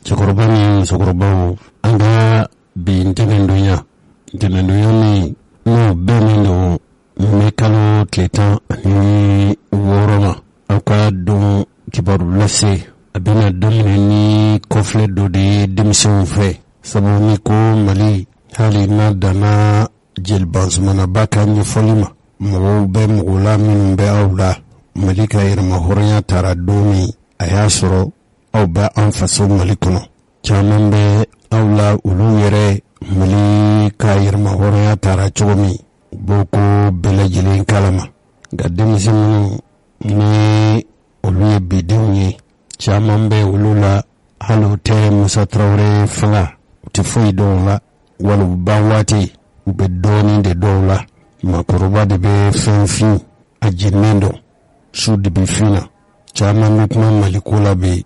cɛkɔrɔba ni musokɔrɔbaw an ka bi ntɛnɛndonya min n'o bɛnnen don mun kalo tile 16 ma aw ka don kibaru lase a bɛna daminɛ ni kɔfilɛ dɔ de ye denmisɛnw fɛ sabu ni ko Mali hali n'a danna jelibansumanaba ka ɲɛfɔli ma mɔgɔw bɛ mɔgɔ la minnu bɛ aw la Mali ka yɛrɛmahɔrɔnya taara don min a y'a sɔrɔ aw bɛ an faso Mali kɔnɔ caman bɛ aw la olu yɛrɛ Mali ka yɛrɛmahɔrɔnya taara cogo min u b'o ko bɛɛ lajɛlen kalama nka denmisɛnninw ni olu ye bidenw ye caman bɛ olu la hali u tɛ Musa Tarawele fanga u tɛ foyi dɔn la wali u ban waati u bɛ dɔɔnin de dɔw la makɔrɔba de bɛ fɛn fin a jeninnen dɔn su de bɛ fin na caman bɛ kuma Mali ko la bi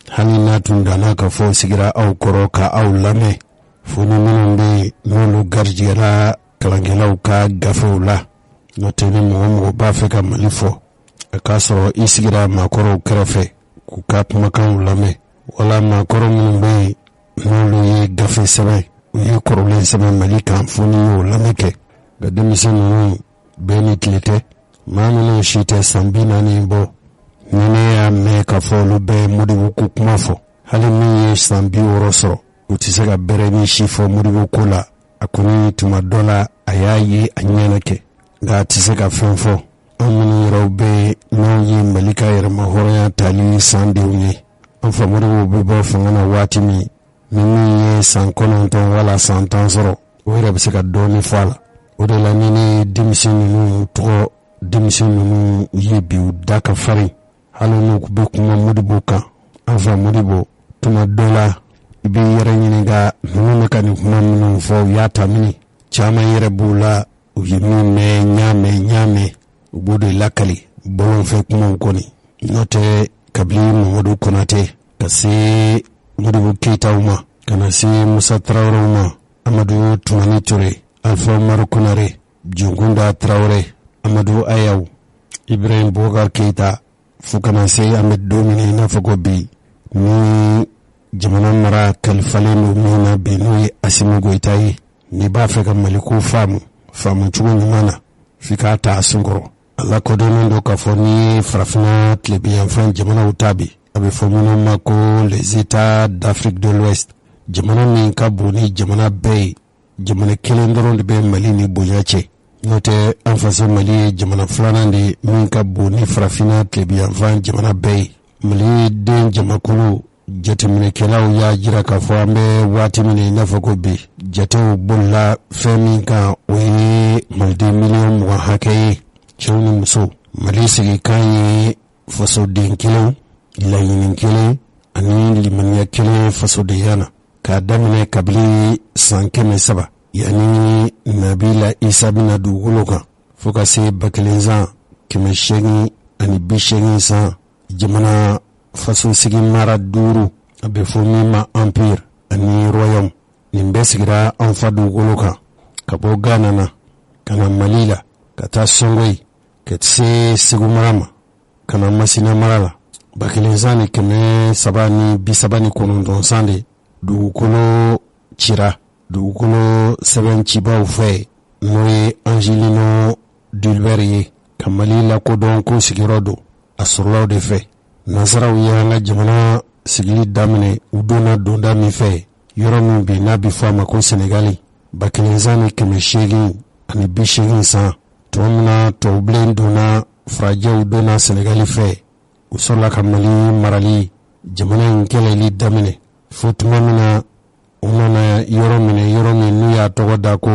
hali n'a tun danna ka fɔ sigira aw kɔrɔ ka aw lamɛn fo ni minnu bɛ n'olu garijɛgɛra kalankɛlaw ka gafew la n'o tɛ ni mɔgɔ b'a fɛ ka Mali fɔ a k'a sɔrɔ i sigira maakɔrɔw kɛrɛfɛ k'u ka kumakanw lamɛn wala maakɔrɔ minnu bɛ n'olu ye gafe sɛbɛn u ye kɔrɔlen sɛbɛn Mali kan fo ni y'o lamɛn kɛ nka denmisɛn ninnu bɛɛ ni tile tɛ maa minnu si tɛ san 40 bɔ ni ne y'a mɛn ka fɔ olu bɛɛ Modibo ko kuma fɔ hali min ye san 60 sɔrɔ u tɛ se ka bɛrɛ ni si fɔ Modibo ko la a kɔni tuma dɔ la a y'a ye a ɲɛna kɛ nka a tɛ se ka fɛn fɔ an minnu yɛrɛw bɛ n'anw ye Mali ka yɛrɛmahɔrɔnya tali san denw ye an fa Modibo bɛ bɔ fanga na waati min ni min ye san 9 wala san 10 sɔrɔ o yɛrɛ bɛ se ka dɔɔnin fɔ a la o de la ni ne denmisɛn ninnu tɔgɔ denmisɛn ninnu ye bi u da ka farin hali n'u bɛ kuma Modibo kan an fa Modibo tuma dɔ la i bɛ yɛrɛ ɲininka ninnu bɛ ka nin kuma minnu fɔ u y'a ta mini caman yɛrɛ b'u la u ye min mɛn ɲamɛ u b'o de lakali bɔlɔnfɛ kumaw kɔni n'o tɛ kabili Mamadu Konate ka se Modibo Keyitaw ma ka na se Musa Tarawelew ma Amadu Tumani Ture Alpha Umaru Konare Junkunda Tarawele Amadu Ayaw Ibrahim Boubacar Keita fo kana se an bɛ don min i n'a fɔ ko bi ni jamana mara kalifalen don min na bi n'o ye Asimi Goyita ye n'i b'a fɛ ka Mali ko faamu cogo ɲuman na f'i k'a ta a sun kɔrɔ a lakodɔnnen don k'a fɔ n'i ye farafinna tilebiyanfan jamanaw ta bi a bɛ fɔ minnu ma ko les États d'Afrique de l'Ouest jamana min ka bon ni jamana bɛɛ ye jamana kelen dɔrɔn de bɛ Mali ni bonya cɛ n'o tɛ an faso Mali ye jamana filanan de min ka bon ni farafinna tilebiyanfan jamana bɛɛ ye Mali den jamakulu jateminɛkɛlaw y'a jira k'a fɔ an bɛ waati min i n'a fɔ ko bi jatew bolila fɛn min kan o ye Maliden miliyɔn 20 hakɛ ye cɛw ni musow Mali sigikan ye fasoden kelen laɲini kelen ani limaniya kelen fasodenya na k'a daminɛ kabili san 300 yanni Nabila Isa bɛna dugukolo kan fo ka se 1980 san jamana faso sigi mara 5 a bɛ fɔ min ma empire ani royaume nin bɛɛ sigira an fa dugukolo kan ka bɔ Ghana na ka na Mali la ka taa Songoyi ka se Segu mara ma ka na Masina mara la 1779 san de dugukolo cira dugukolo sɛbɛn cibaw fɛ n'o ye Angelino Dulbert ye ka Mali lakodɔn ko sigiyɔrɔ don a sɔrɔlaw de fɛ nasaraw ye an ka jamana sigili daminɛ u donna donda min fɛ yɔrɔ min bi n'a bi fɔ a ma ko Senegali 1880 san tuma min na tɔwbilen donna farajɛw donna Senegali fɛ u sɔrɔla ka Mali marali jamana in kɛlɛli daminɛ fo tuma min na u nana yɔrɔ min n'u y'a tɔgɔ da ko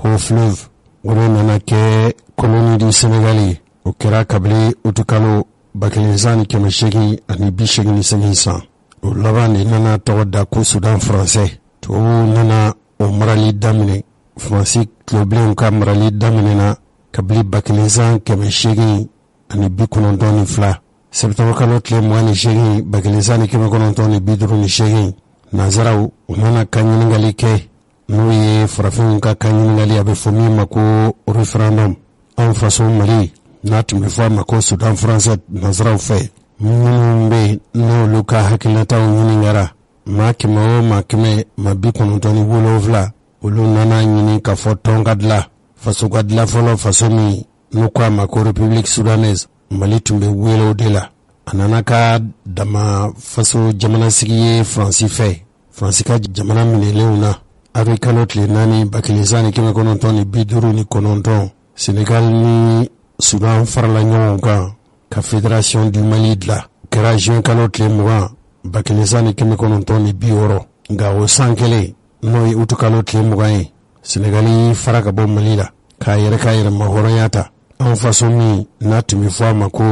Haut Fleuve o de nana kɛ koloni di Senegali o kɛra kabili utukalo 1888 san o laban de nana tɔgɔ da ko Sudan français tubabuw nana o marali daminɛ Faransi tulobilenw ka marali daminɛna kabili 1892 Septembre kalo tile 28 1958 nazaraw u nana ka ɲiningali kɛ n'o ye farafinw ka ɲiningali a bɛ fɔ min ma ko référendum an faso Mali n'a tun bɛ fɔ a ma ko Sudan français nazaraw fɛ minnu bɛ n'olu ka hakilinataw ɲiningara maa kɛmɛ o maa kɛmɛ maa 97 olu nana ɲini ka fɔ tɔn ka dilan faso ka dilan fɔlɔ faso min n'u ko a ma ko République Soudanaise. Mali tun bɛ wele o de la. A nana ka dama faso jamana sigi ye Faransi fɛ. Faransi ka jamana minɛlenw na avec kalo tile 4 1959 Sénégal ni Soudan farala ɲɔgɔn kan ka Fédération du Mali dilan. Kɛra juin kalo tile 20 1960 nka o san kelen n'o ye utu kalo tile 20 ye Sénégal fara ka bɔ Mali la k'a yɛrɛ mahɔrɔnya ta. An faso min n'a tun bɛ fɔ a ma ko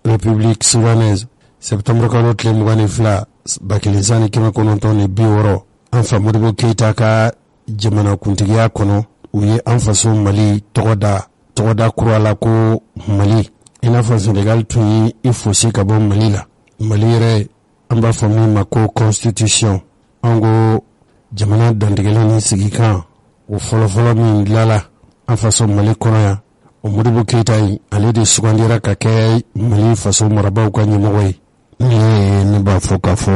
République Soudanaise septembre kalo tile 22 1960 an fa Modibo Keita ka jamana kuntigiya kɔnɔ u ye an faso Mali tɔgɔda kura la ko Mali. I n'a fɔ Sénégal tun ye i fosi ka bɔ Mali la. Mali yɛrɛ an b'a fɔ min ma ko constitution. An ko jamana dantigɛlen ni sigikan o fɔlɔfɔlɔ min dilanla an faso Mali kɔnɔ yan. O Modibo Keita ale de sugandira ka kɛ Mali faso marabaaw ka ɲɛmɔgɔ ye. Ne b'a fɔ k'a fɔ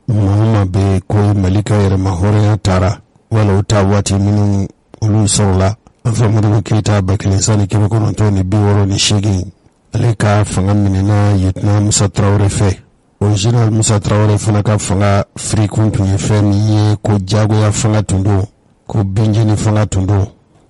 maa bɛ ko Mali ka yɛrɛmahɔrɔnya taara wala o ta waati minnu olu sɔrɔla an fɛ Modibo Keita 1968 ale ka fanga minɛna Lieutenant Musa Traoré fɛ. O Général Musa Traoré fana ka fanga firikun tun ye fɛn min ye ko jagoya fanga tun don ko binjeni fanga tun don.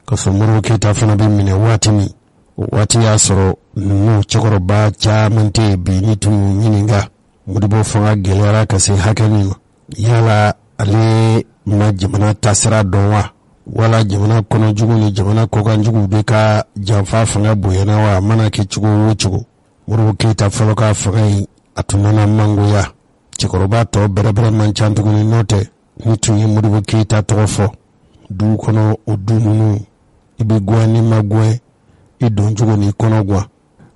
Ka sɔrɔ Modibo Keita fana bɛ minɛ waati min o waati y'a sɔrɔ ninnu cɛkɔrɔba caman tɛ yen bi ni tun ɲininka Modibo fanga gɛlɛyara ka se hakɛ min ma. Yala ale ma jamana taasira dɔn wa wala jamana kɔnɔjugu ni jamana kɔkanjugu bɛ ka janfa fanga bonyana wa a mana kɛ cogo o cogo. Modibo Keita fɔlɔ ka fanga in a tun nana mangoya. Cɛkɔrɔba tɔ bɛrɛbɛrɛ man ca tuguni n'o tɛ ni tun ye Modibo Keita tɔgɔ fɔ dugu kɔnɔ o du ninnu i bɛ gwan ni ma gwan i don cogo ni kɔnɔ gwan.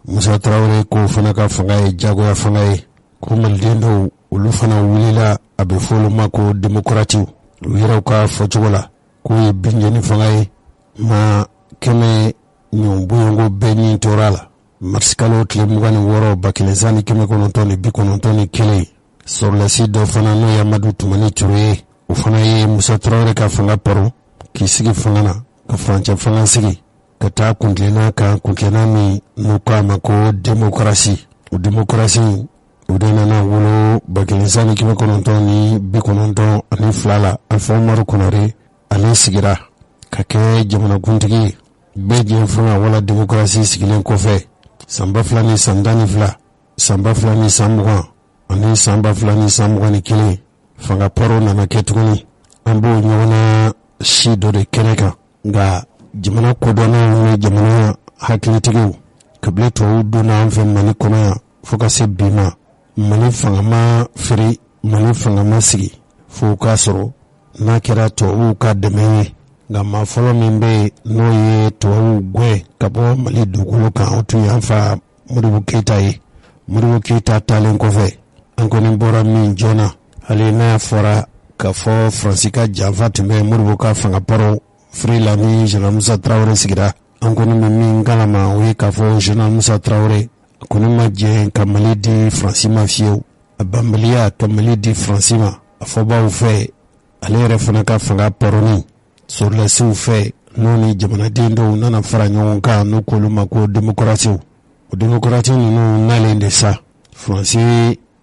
Musa Traoré ko fana ka fanga ye jagoya fanga ye ko maliden dɔw olu fana wulila a bɛ fɔ olu ma ko démocrates u yɛrɛw ka fɔcogo la k'o ye binjeni fanga ye ma kɛmɛ ɲɔnbonyanko bɛɛ ni tora la. Mars kalo tile 26 1991 sɔrɔlasi dɔ fana n'o ye Amadu Tumani Ture ye o fana ye Musa Traoré ka fanga paro k'i sigi fanga na ka furancɛ fanga sigi ka taa kuntilenna kan kuntilenna min n'u ko a ma ko démocratie. O démocratie o de nana wolo 1992 la Alpha Umaru Konare ale sigira ka kɛ jamanakuntigi bɛɛ diɲɛ fanga wala démocratie sigilen kɔfɛ san 2000 ni san 12 san 2000 ni san 20 ani san 2021 fanga paro nana kɛ tuguni. An b'o ɲɔgɔnna si dɔ de kɛnɛ kan nka jamana kodɔnnaw ni jamana hakilitigiw kabila tɔw donna an fɛ Mali kɔnɔ yan fo ka se bi ma Mali fanga ma firi Mali fanga ma sigi fo k'a sɔrɔ n'a kɛra tubabuw ka dɛmɛ ye nka maa fɔlɔ min bɛ yen n'o ye tubabuw gɛn ka bɔ Mali dugukolo kan o tun y'an fa Modibo Keita ye. Modibo Keita taalen kɔfɛ an kɔni bɔra min joona hali n'a fɔra k'a fɔ Faransi ka janfa tun bɛ Modibo ka fanga paro firi la ni Général Musa Traoré sigira an kɔni bɛ min kalama o ye k'a fɔ Général Musa Traoré a kɔni ma jɛn ka Mali di Faransi ma fiyewu a banbaliya ka Mali di Faransi ma a fɔbaaw fɛ ale yɛrɛ fana ka fanga paroni sɔrɔlasiw fɛ n'o ni jamanaden dɔw nana fara ɲɔgɔn kan n'u k'olu ma ko démocratie. O démocratie ninnu nalen de sa Faransi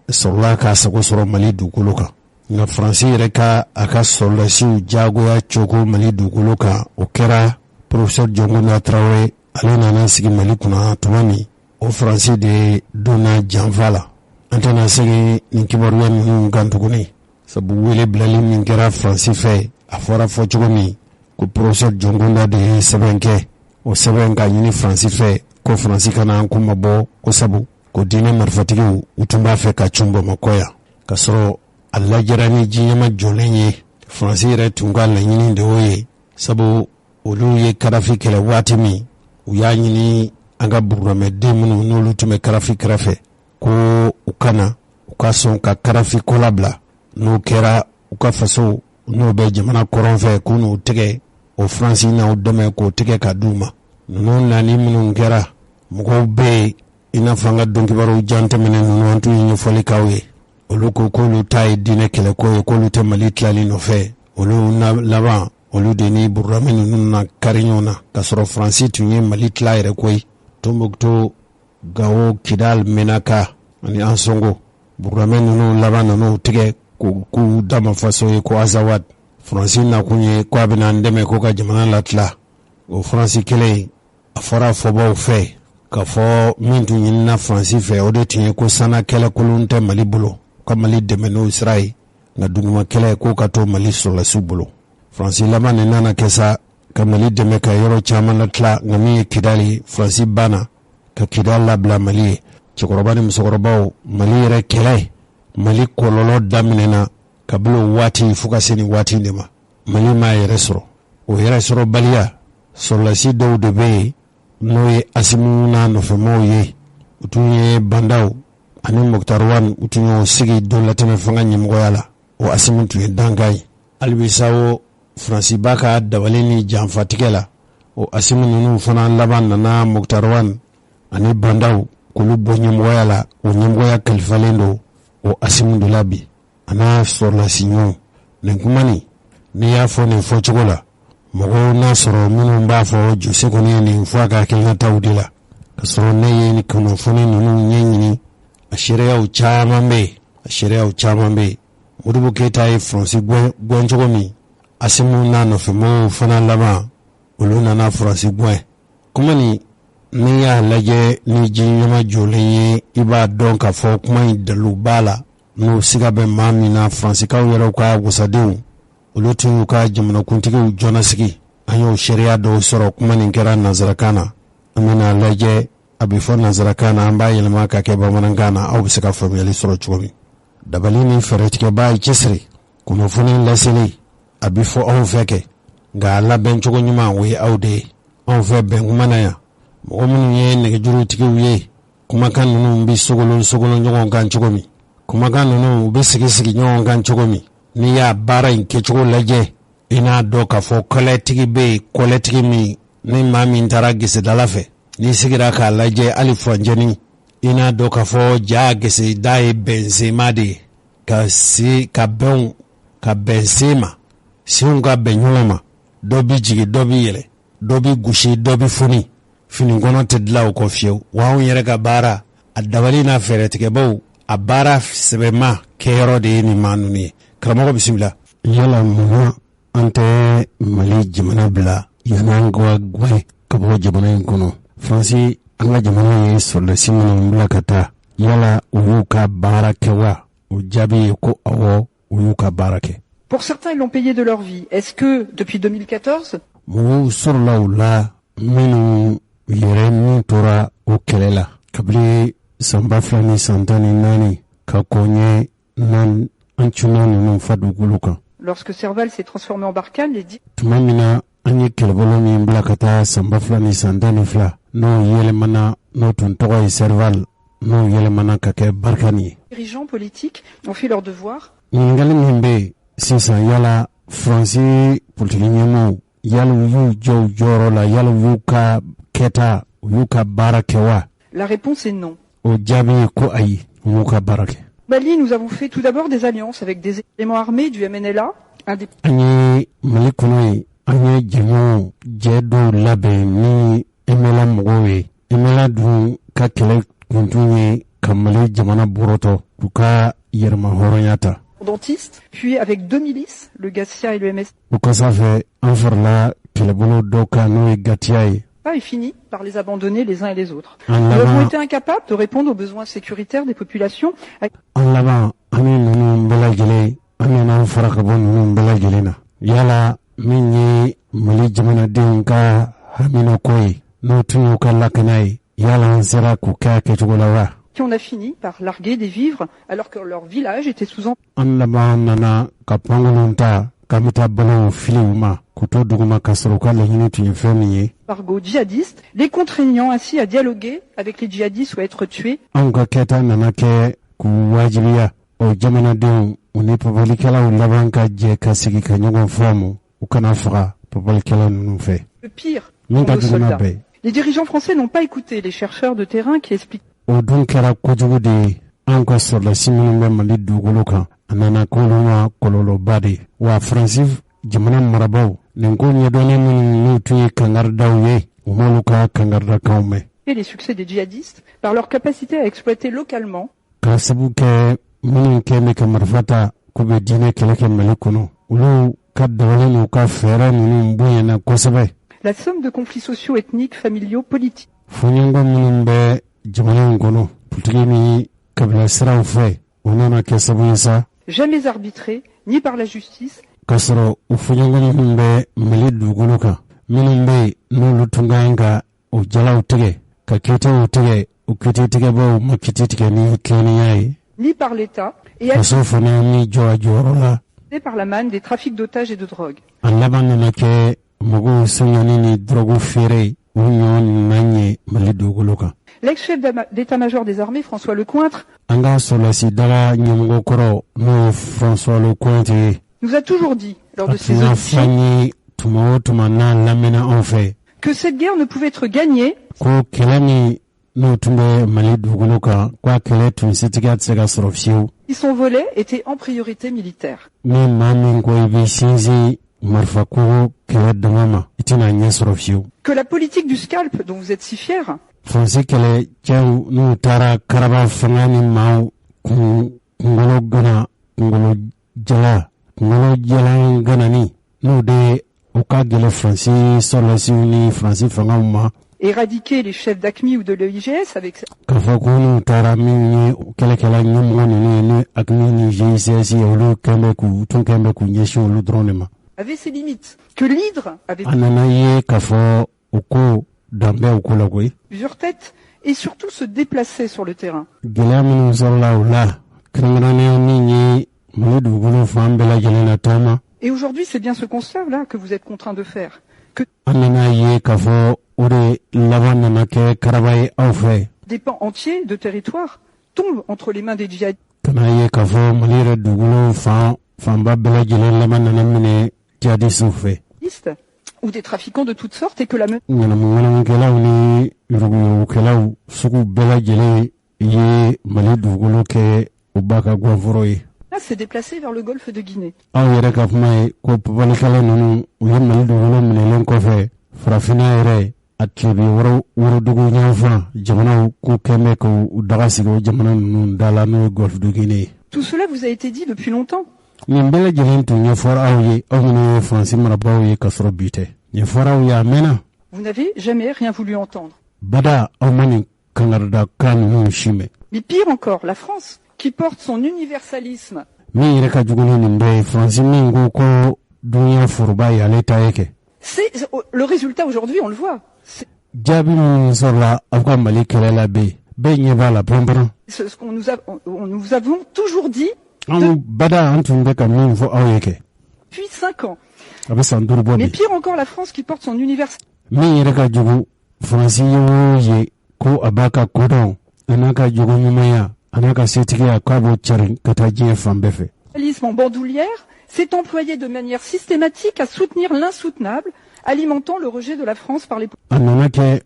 sɔrɔla k'a sago sɔrɔ Mali dugukolo kan nka Faransi yɛrɛ ka a ka sɔrɔlasiw jagoya cogo Mali dugukolo kan o kɛra professeur Jɔnkoloni Traoré ale nana sigi Mali kunna tuma min o Faransi de donna janfa la. An tɛna segin nin kibaruya ninnu kan tuguni sabu wele bilali min kɛra Faransi fɛ a fɔra fɔ cogo min ko professeur Jɔnkoloni de ye sɛbɛn kɛ o sɛbɛn ka ɲini Faransi fɛ ko Faransi kana an kuma bɔ ko sabu ko diinɛ marifatigiw u tun b'a fɛ ka cun Bamakɔ yan ka sɔrɔ a lajɛra ni diɲɛma jɔlen ye. Faransi yɛrɛ tun ka laɲini de y'o ye sabu olu ye Kadafi kɛlɛ waati min u y'a ɲini an ka burunamɛden minnu n'olu tun bɛ Kadafi kɛrɛfɛ ko u kana u ka sɔn ka Kadafi ko labila n'o kɛra u ka faso n'o bɛ jamana kɔrɔn fɛ k'u n'u tɛgɛ o Faransi n'aw dɛmɛ k'o tɛgɛ ka d'u ma. Ninnu nani minnu kɛra mɔgɔw bɛ yen i n'a fɔ an ka dɔnkibaru jan tɛmɛnen ninnu an tun ye ɲɛfɔli k'aw ye olu ko k'olu ta ye diinɛ kɛlɛko ye k'olu tɛ Mali tilali nɔfɛ olu laban olu de ni Burama ninnu na kari ɲɔgɔn na k'a sɔrɔ Faransi tun ye Mali tila yɛrɛ koyi. Tombouctou, Gao, Kidal, Menaka ani Ansongo Burama ninnu laban nan'u tigɛ k'u dama faso ye ko Azawad. Faransi nakun ye ko a bɛna an dɛmɛ ko ka jamana latila. O Faransi kelen a fɔra fɔbaw fɛ k'a fɔ min tun ɲinina Faransi fɛ o de tun ye ko sana kɛlɛkolon tɛ Mali bolo ka Mali dɛmɛ n'o sira ye nka duguma kɛlɛ k'o ka to Mali sɔrɔlasiw bolo. Faransi laban nin nana kɛ sa ka Mali dɛmɛ ka yɔrɔ caman latila nka min ye Kidali Faransi banna ka Kidali labila Mali ye. Cɛkɔrɔba ni musokɔrɔbaw Mali yɛrɛ kɛlɛ Mali kɔlɔlɔ daminɛna kabini o waati fo ka se nin waati de ma. Mali m'a yɛrɛ sɔrɔ. O yɛrɛ sɔrɔ baliya sɔrɔlasi dɔw de bɛ yen n'o ye Asimu n'a nɔfɛmaw ye. U tun ye bandaw ani Mokutaruwan u tun y'o sigi don latɛmɛ fanga ɲɛmɔgɔya la. O Asimu tun ye dankan ye. Halibisa o Faransi b'a ka dabali ni janfatigɛ la. O Asimu ninnu fana laban nana Mokutaruwan ani bandaw k'olu bɔ ɲɛmɔgɔya la. O ɲɛmɔgɔya kalifalen don o Asimu de la bi. A n'a sɔrɔlasi ɲɔgɔn. Nin kuma nin n'i y'a fɔ nin fɔcogo la mɔgɔw n'a sɔrɔ minnu b'a fɔ Jose kɔni ye nin fɔ a ka hakilinataw de la. Ka sɔrɔ ne ye nin kunnafoni ninnu ɲɛɲini a seereyaw caman bɛ yen. A seereyaw caman bɛ yen. Modibo Keyita ye Faransi gɔn cogo min Asimu n'a nɔfɛmɔgɔw fana laban olu nana Faransi gɔn. Kuma nin n'i y'a lajɛ ni ji ɲɛma jɔlen ye i b'a dɔn k'a fɔ kuma in dalu b'a la. N'o siga bɛ maa min na Faransikaw yɛrɛw ka wasadenw olu tun y'u ka jamanakuntigiw jɔna sigi. An y'o seereya dɔw sɔrɔ kuma nin kɛra nanzarakan na. An bɛna lajɛ a bɛ fɔ nanzarakan na an b'a yɛlɛma ka kɛ bamanankan na aw bɛ se ka faamuyali sɔrɔ cogo min. Dabali ni fɛɛrɛtigɛbaa ye cɛsiri kunnafoni laseli a bɛ fɔ anw fɛ kɛ nka a labɛn cogo ɲuman o ye aw de ye. Anw fɛ bɛn kuma na yan mɔgɔ minnu ye nɛgɛjurutigiw ye kumakan ninnu bɛ sogolon ɲɔgɔn kan cogo min. Kumakan ninnu u bɛ sigi ɲɔgɔn kan cogo min. N'i y'a baara in kɛcogo lajɛ i n'a dɔn k'a fɔ kɔlɛtigi bɛ yen kɔlɛtigi min ni maa min taara gesedala fɛ n'i sigira k'a lajɛ hali furanjɛni i n'a dɔn k'a fɔ ja geseda ye bɛnsema de ye ka bɛn se ma senw ka bɛn ɲɔgɔn ma dɔ bi jigin dɔ bi yɛlɛ dɔ bi gosi dɔ bi foni fini kɔnɔ tɛ dilan o kɔ fiyewu wa anw yɛrɛ ka baara a dabali n'a fɛɛrɛtigɛbaw a baara sɛbɛnma kɛyɔrɔ de ye nin maa ninnu ye. Karamɔgɔ bisimila. Yala munna an tɛ Mali jamana bila yan'an ka gɛn ka bɔ jamana in kɔnɔ. Faransi an ka jamana ye sɔrɔdasi minnu bila ka taa yala u y'u ka baara kɛ wa? O jaabi ye ko awɔ u y'u ka baara kɛ. Pour certains, ils l'ont payé de leur vie. Est-ce que depuis 2014 mɔgɔw sɔrɔla u la minnu yɛrɛ min tora o kɛlɛ la kabini san 2014 ka kɔɲɛ an cunna ninnu fa dugukolo kan. Lorsque Serval s'est transformé en Barkhane, les dix... Tuma min na an ye kɛlɛbolo min bila ka taa san 2012 n'o yɛlɛmana n'o tun tɔgɔ ye Serval n'o yɛlɛmana ka kɛ Barkhane ye. Dirigeants politiques ont fait leur devoir. Ɲininkali min bɛ yen sisan yala Faransi politiki ɲɛmɔgɔw yala u y'u jɔ u jɔyɔrɔ la yala u y'u ka kɛta u y'u ka baara kɛ wa? La réponse est non. O jaabi ye ko ayi u y'u ka baara kɛ. Mali, nous avons fait tout d'abord des alliances avec des éléments armés du MNLA. An ye Mali kɔnɔ ye an ye jɛɲɔgɔnw jɛ dɔw labɛn ni MNLA mɔgɔw ye. MNLA dun ka kɛlɛ kuntun ye ka Mali jamana bɔrɔtɔ u ka yɛrɛma hɔrɔnya ta. Dentiste, puis avec deux milices, le Gatia et le MS. O ka sanfɛ an farala kɛlɛbolo dɔw kan n'o ye Gatia ye. Et finit par les abandonner les uns et les autres. Nous avons été incapables de répondre aux besoins sécuritaires des populations. An laban an ye ninnu bɛɛ lajɛlen an nana an fara ka bɔ ninnu bɛɛ lajɛlen na. Yala min ye Mali jamanadenw ka haminako ye n'o tun y'u ka lakana ye yala an sera k'u kɛ a kɛcogo la wa? On a fini par larguer des vivres alors que leur village était sous an laban nana ka pankolon ta k'an bɛ taa balow fili u ma k'u to duguma ka sɔrɔ u ka laɲini tun ye fɛn min ye. Embargo djihadiste, les contraignant ainsi à dialoguer avec les djihadistes ou à être tués. Anw ka kɛta nana kɛ k'u wajibiya o jamanadenw u ni pɔpɔlikɛlaw laban ka jɛ ka sigi ka ɲɔgɔn faamu u kana faga pɔpɔlikɛlaw ninnu fɛ. Le pire, min ka jugu bɛɛ. Les dirigeants français n'ont pas écouté les chercheurs de terrain qui expliquent. O dun kɛra kojugu de ye an ka sɔrɔlasi minnu bɛ Mali dugukolo kan a nana k'olu ma kɔlɔlɔba de wa Faransi jamana marabaw nin ko ɲɛdɔnnen minnu n'u tun ye kangaridaw ye u m'olu ka kangaridakanw mɛn. Et les succès des djihadistes par leur capacité à exploiter localement. K'a sabu kɛ minnu kɛ bɛ ka marifa ta k'u bɛ diinɛ kɛlɛ kɛ Mali kɔnɔ olu ka dabalen n'u ka fɛɛrɛ ninnu bonyana kosɛbɛ. La somme de conflits sociaux, ethniques, familiaux, politiques. Fɔɲɔgɔnkɔ minnu bɛ jamana in kɔnɔ politiki ni kabila siraw fɛ o nana kɛ sabu ye sa. Jamais arbitré ni par la justice. K'a sɔrɔ u fɔɲɔgɔnkɔ minnu bɛ Mali dugukolo kan minnu bɛ n'olu tun ka ɲi ka o jalaw tigɛ ka kɛtɛw tigɛ o kɛtɛtigɛbaw ma kɛtɛ tigɛ ni tilennenya ye. Ni par l'État et faso fana ni jɔ a jɔyɔrɔ la. par la manne des trafics d'otages et de drogue. A laban nana kɛ mɔgɔw sɛgɛnni ni drogue feere u ɲɔgɔn nana ɲɛ Mali dugukolo kan. L'ex-chef d'état-major des armées, François Lecointre, an ka sɔrɔlasi daga ɲɛmɔgɔ kɔrɔ n'o François Lecointre ye. nous a toujours dit, lors de ses auditions, que cette guerre ne pouvait être gagnée si son volet était en priorité militaire. Que la politique du scalp, dont vous êtes si fiers, éradiquer les chefs d'AQMI ou de l'EIGS avec avait ses limites, que l'hydre avait plusieurs têtes et surtout se déplaçait sur le terrain. Et aujourd'hui, c'est bien ce constat-là que vous êtes contraint de faire. Que des pans entiers de territoire tombent entre les mains des djihadistes ou des trafiquants de toutes sortes et que la s'est déplacée vers le golfe de Guinée. Tout cela vous a été dit depuis longtemps. Vous n'avez jamais rien voulu entendre. Mais pire encore, la France, qui porte son universalisme. C'est le résultat aujourd'hui, on le voit. C'est ce qu'on nous avons toujours dit depuis 5 ans. Mais pire encore, la France qui porte son universalisme. En bandoulière s'est employé de manière systématique à soutenir l'insoutenable, alimentant le rejet de la France par les populations.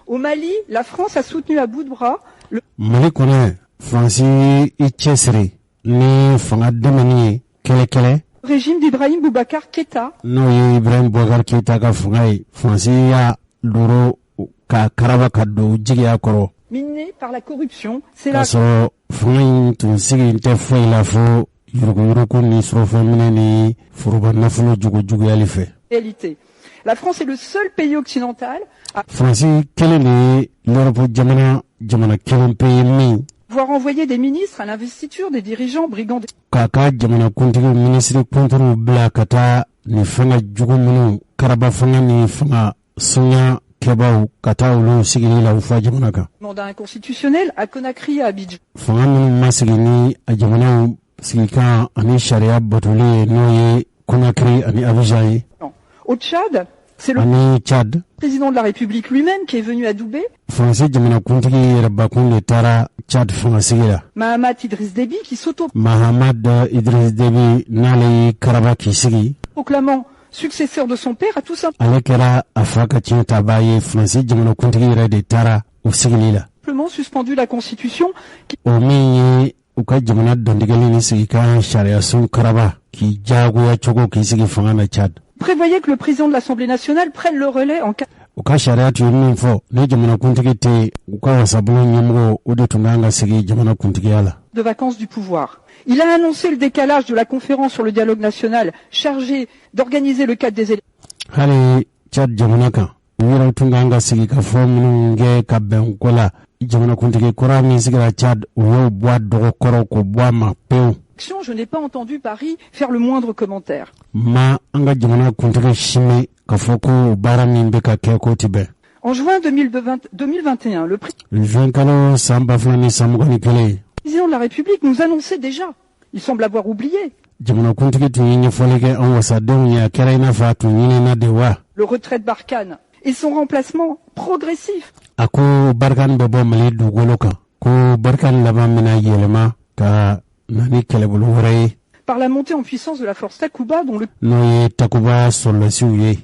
Au Mali, la France a soutenu à bout de bras le régime d'Ibrahim Boubacar Keïta. Miné par la corruption, c'est la réalité. La France est le seul pays occidental à avoir envoyé des ministres à l'investiture des dirigeants brigands. Mandat inconstitutionnel à Conakry et à Abidjan. Au Tchad, C'est le ani Chad président de la République lui-même qui est venu à Doubé, fonse jamana kuntigi yɛrɛ bakun de taara Chad fanga sigira Mahamat Idriss Déby qui Mahamad Idriss Déby n'ale karaba k'i sigi s'autoproclamant successeur de son père a tout simplement ale kɛra a fa ka tiɲɛ taabaa ye fonse jamana kuntigi yɛrɛ de taara o sigili la suspendu la Constitution qui o min ye u ka jamana dantigɛli ni sigi ka sariyasun karaba k'i jagoya cogo k'i sigi fanga na Chad prévoyait que le président de l'Assemblée nationale prenne le relais en cas u ka sariya tun ye min fɔ ni jamana kuntigi tɛ u ka wasabolo ɲɛmɔgɔ o de tun kan ka sigi jamana kuntigiya la de vacances du pouvoir. Il a annoncé le décalage de la conférence sur le dialogue national chargée d'organiser le cadre des élections. hali Chad jamana kan u yɛrɛw tun kan ka sigi ka fɔ minnu kɛ ka bɛn ko la jamana kuntigi kura min sigira Chad u y'o bɔ a dɔgɔ kɔrɔ k'o bɔ a ma pewu Je n'ai pas entendu Paris faire le moindre commentaire. ma an ka jamana kuntigi simi ka fɔ ko baara min bɛ ka kɛ ko ti bɛn En juin 2021, le juin kalo san 2021 président de la République nous annonçait déjà, il semble avoir oublié, jamana kuntigi tun ye ɲɛfɔli kɛ an wasadenw ye a kɛra i n'a fɔ a tun ɲinina de wa le retrait de Barkhane et son remplacement progressif. a ko Barkhane bɛ bɔ Mali dugukolo kan ko Barkhane laban bɛna yɛlɛma ka na ni kɛlɛbolo wɛrɛ ye Par la montée en puissance de la force Takuba, dont le n'o ye Takuba sɔrɔlasiw ye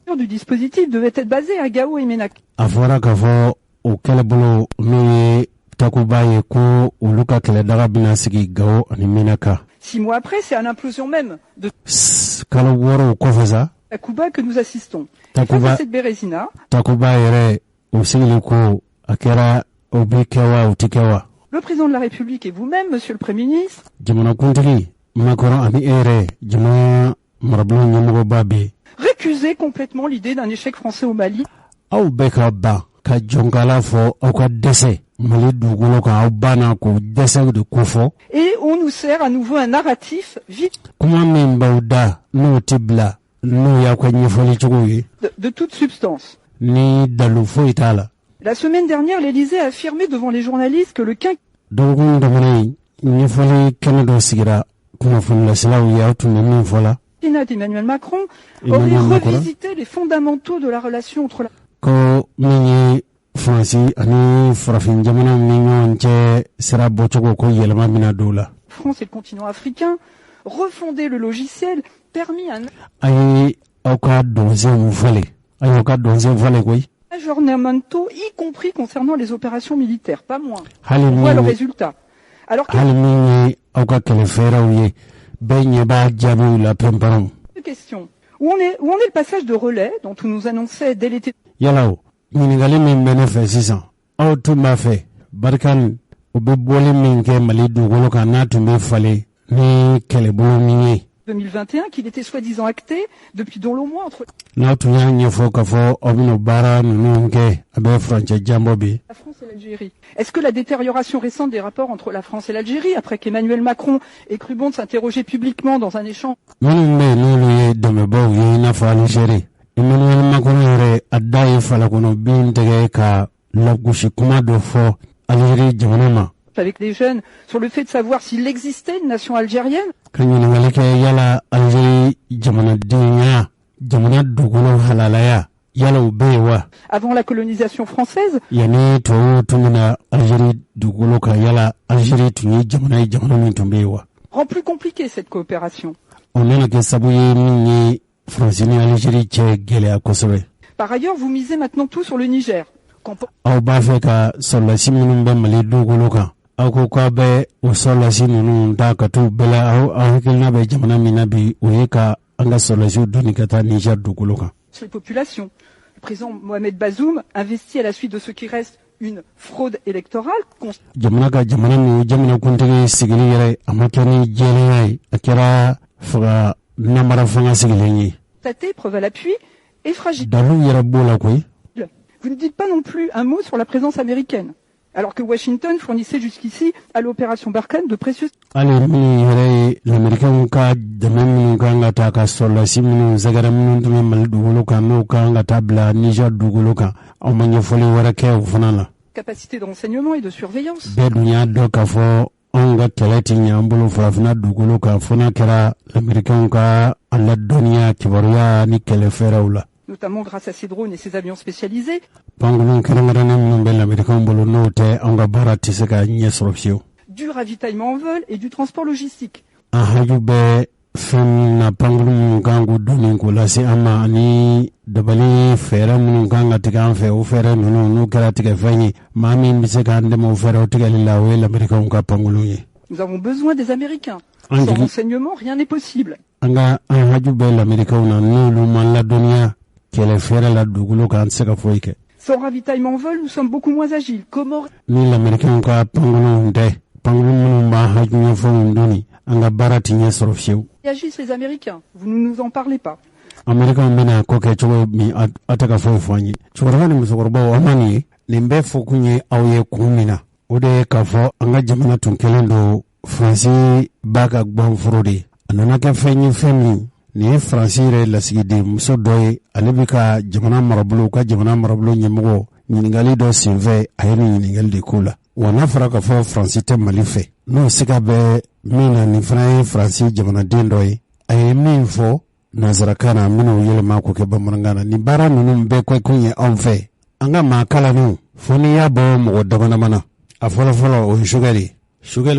cœur du dispositif devait être basé à Gao et Ménaka. a fɔra k'a fɔ o kɛlɛbolo n'o ye Takuba ye ko olu ka kɛlɛdaga bɛna sigi Gao ani Menaka 6 mois après, c'est à l'implosion même de kalo wɔɔrɔw kɔfɛ sa Takuba que nous assistons. Takuba- Face à cette bérésina, Takuba yɛrɛ o sigili ko a kɛra o bɛ kɛ wa o tɛ kɛ wa le président de la République et vous-même, monsieur le Premier ministre, jamana kuntigi Macron ani e yɛrɛ jamana marabolo ɲɛmɔgɔba bɛ récusez complètement l'idée d'un échec français au Mali. aw bɛ ka ban ka jɔnkala fɔ aw ka dɛsɛ Mali dugukolo kan aw banna k'o dɛsɛ de kofɔ Et on nous sert à nouveau un narratif vide kuma min b'aw da n'o tɛ bila n'o y'aw ka ɲɛfɔli cogo ye de toute substance. ni dalu foyi t'a la La semaine dernière, l'Élysée a affirmé devant les journalistes que le quinquennat dɔgɔkun tɛmɛnen ɲɛfɔli kɛnɛ dɔ sigira kunnafonilasilaw ye aw tun bɛ min fɔ la d'Emmanuel Macron Emmanuel aurait Macron. revisité les fondamentaux de la relation entre la ko min ye Faransi ani farafin jamana ni ɲɔgɔn cɛ sira bɔcogo ko yɛlɛma bɛna don la France et le continent africain, refonder le logiciel, permis un a ye aw ka donsenw falen a y'aw ka donsen falen koyi aggiornamento, y compris concernant les opérations militaires, pas moins. hali On voit le min résultat. Alors, hali min ye aw ka kɛlɛfɛɛrɛw ye bɛɛ ɲɛ b'a jaabiw la pɛnpɛrɛnw deux questions. Où en est le passage de relais dont on nous annonçait dès l'été yala o ɲininkali min bɛ ne fɛ sisan aw tun b'a fɛ Barkhane o bɛ bɔli min kɛ Mali dugukolo kan n'a tun bɛ falen ni kɛlɛbolo min ye 2021 qu'il était soi-disant acté depuis dans le mois entre n'aw tun y'a ɲɛfɔ k'a fɔ aw bɛna baara ninnu kɛ a bɛ furancɛ janbɔ bi la France et l'Algérie. Est-ce que la détérioration récente des rapports entre la France et l'Algérie, après qu'Emmanuel Macron ait cru bon de s'interroger publiquement dans un échange minnu bɛ yen n'olu ye dɛmɛbaw ye i n'a fɔ Algérie Emmanuel Macron yɛrɛ a da ye falakɔnɔ bin tigɛ ka lagosi kuma dɔ fɔ Algérie jamana ma avec les jeunes sur le fait de savoir s'il existait une nation algérienne, ka ɲininkali kɛ yala Algérie jamanadenya jamana dugukolo halalaya yala o bɛ yen wa avant la colonisation française, yanni tubabuw tun bɛna Algérie dugukolo kan yala Algérie tun ye jamana ye jamana min tun bɛ yen wa rend plus compliquée cette coopération. o nana kɛ sababu ye min ye Faransi ni Algérie cɛ gɛlɛya kosɛbɛ Par ailleurs, vous misez maintenant tout sur le Niger. Quand aw b'a fɛ ka sɔrɔlasi minnu bɛ Mali dugukolo kan aw ko k'a bɛ o sɔrɔlasi ninnu ta ka t'u bɛɛ la aw hakilina bɛ jamana min na bi o ye ka an ka sɔrɔlasiw donni ka taa Niger dugukolo kan les populations, le président Mohamed Bazoum investit à la suite de ce qui reste une fraude électorale jamana ka jamana min jamana kuntigi sigili yɛrɛ a ma kɛ ni jɛlenya ye a kɛra faga namara fanga sigilen ye constatée, preuve à l'appui, et fragile. dalu yɛrɛ b'o la koyi Vous ne dites pas non plus un mot sur la présence américaine, alors que Washington fournissait jusqu'ici à l'opération Barkhane de précieuses... hali min yɛrɛ ye lamɛrikɛnw ka dɛmɛ minnu kan ka taa ka sɔrɔlasi minnu zɛgɛrɛ minnu tun bɛ Mali dugukolo kan n'o kan ka taa bila Niger dugukolo kan aw ma ɲɛfɔli wɛrɛ kɛ o fana la capacité de renseignement et de surveillance. bɛɛ dun y'a dɔn k'a fɔ anw ka kɛlɛ tɛ ɲɛ an bolo farafina dugukolo kan fo n'a kɛra lamɛrikɛnw ka a ladɔnniya kibaruya ni kɛlɛ fɛɛrɛw la notamment grâce à ses drones et ses avions spécialisés. Du ravitaillement en vol et du transport logistique. Femna pangulum gangu domin ko lasi amma ani dabali fere mun ganga tiga fe o fere no kala tiga fani mami mise gande mo fere o tiga lila we l'Amérique on ka panguluye. Nous avons besoin des Américains. Sans renseignement, rien n'est possible. Anga haju be l'Amérique on no lu man la dunia kele fere la dugulo kan seka foike. Sans ravitaillement en vol, nous sommes beaucoup moins agiles. Comment ni l'Amérique on ka pangulum de pangulum ma haju no fo ndoni anga barati soro fiu. Réagissent les Américains. Vous ne nous en parlez pas. Américain bena koke chogo mi ataka fo fanyi. Chorani musokorbo amani nimbe fokunye auye kumina. Ode kafo anga jamana tunkelendo Fransi baga gbonfrodi. Anana ke fanyi femi ni Fransi re lasigi muso doye alibika jamana marabulu nyemugo nyingali do sinve ayeni nyingali de kula. Wana faraka fo Fransi te malife. No sika be mina ni fana Fransi jamana dendoye ay min fo nazarakana mino yele mako ke bamarangana ni bara nunu be ko kunye onfe anga makala nu foni ya bo mo dabana mana afola o shugali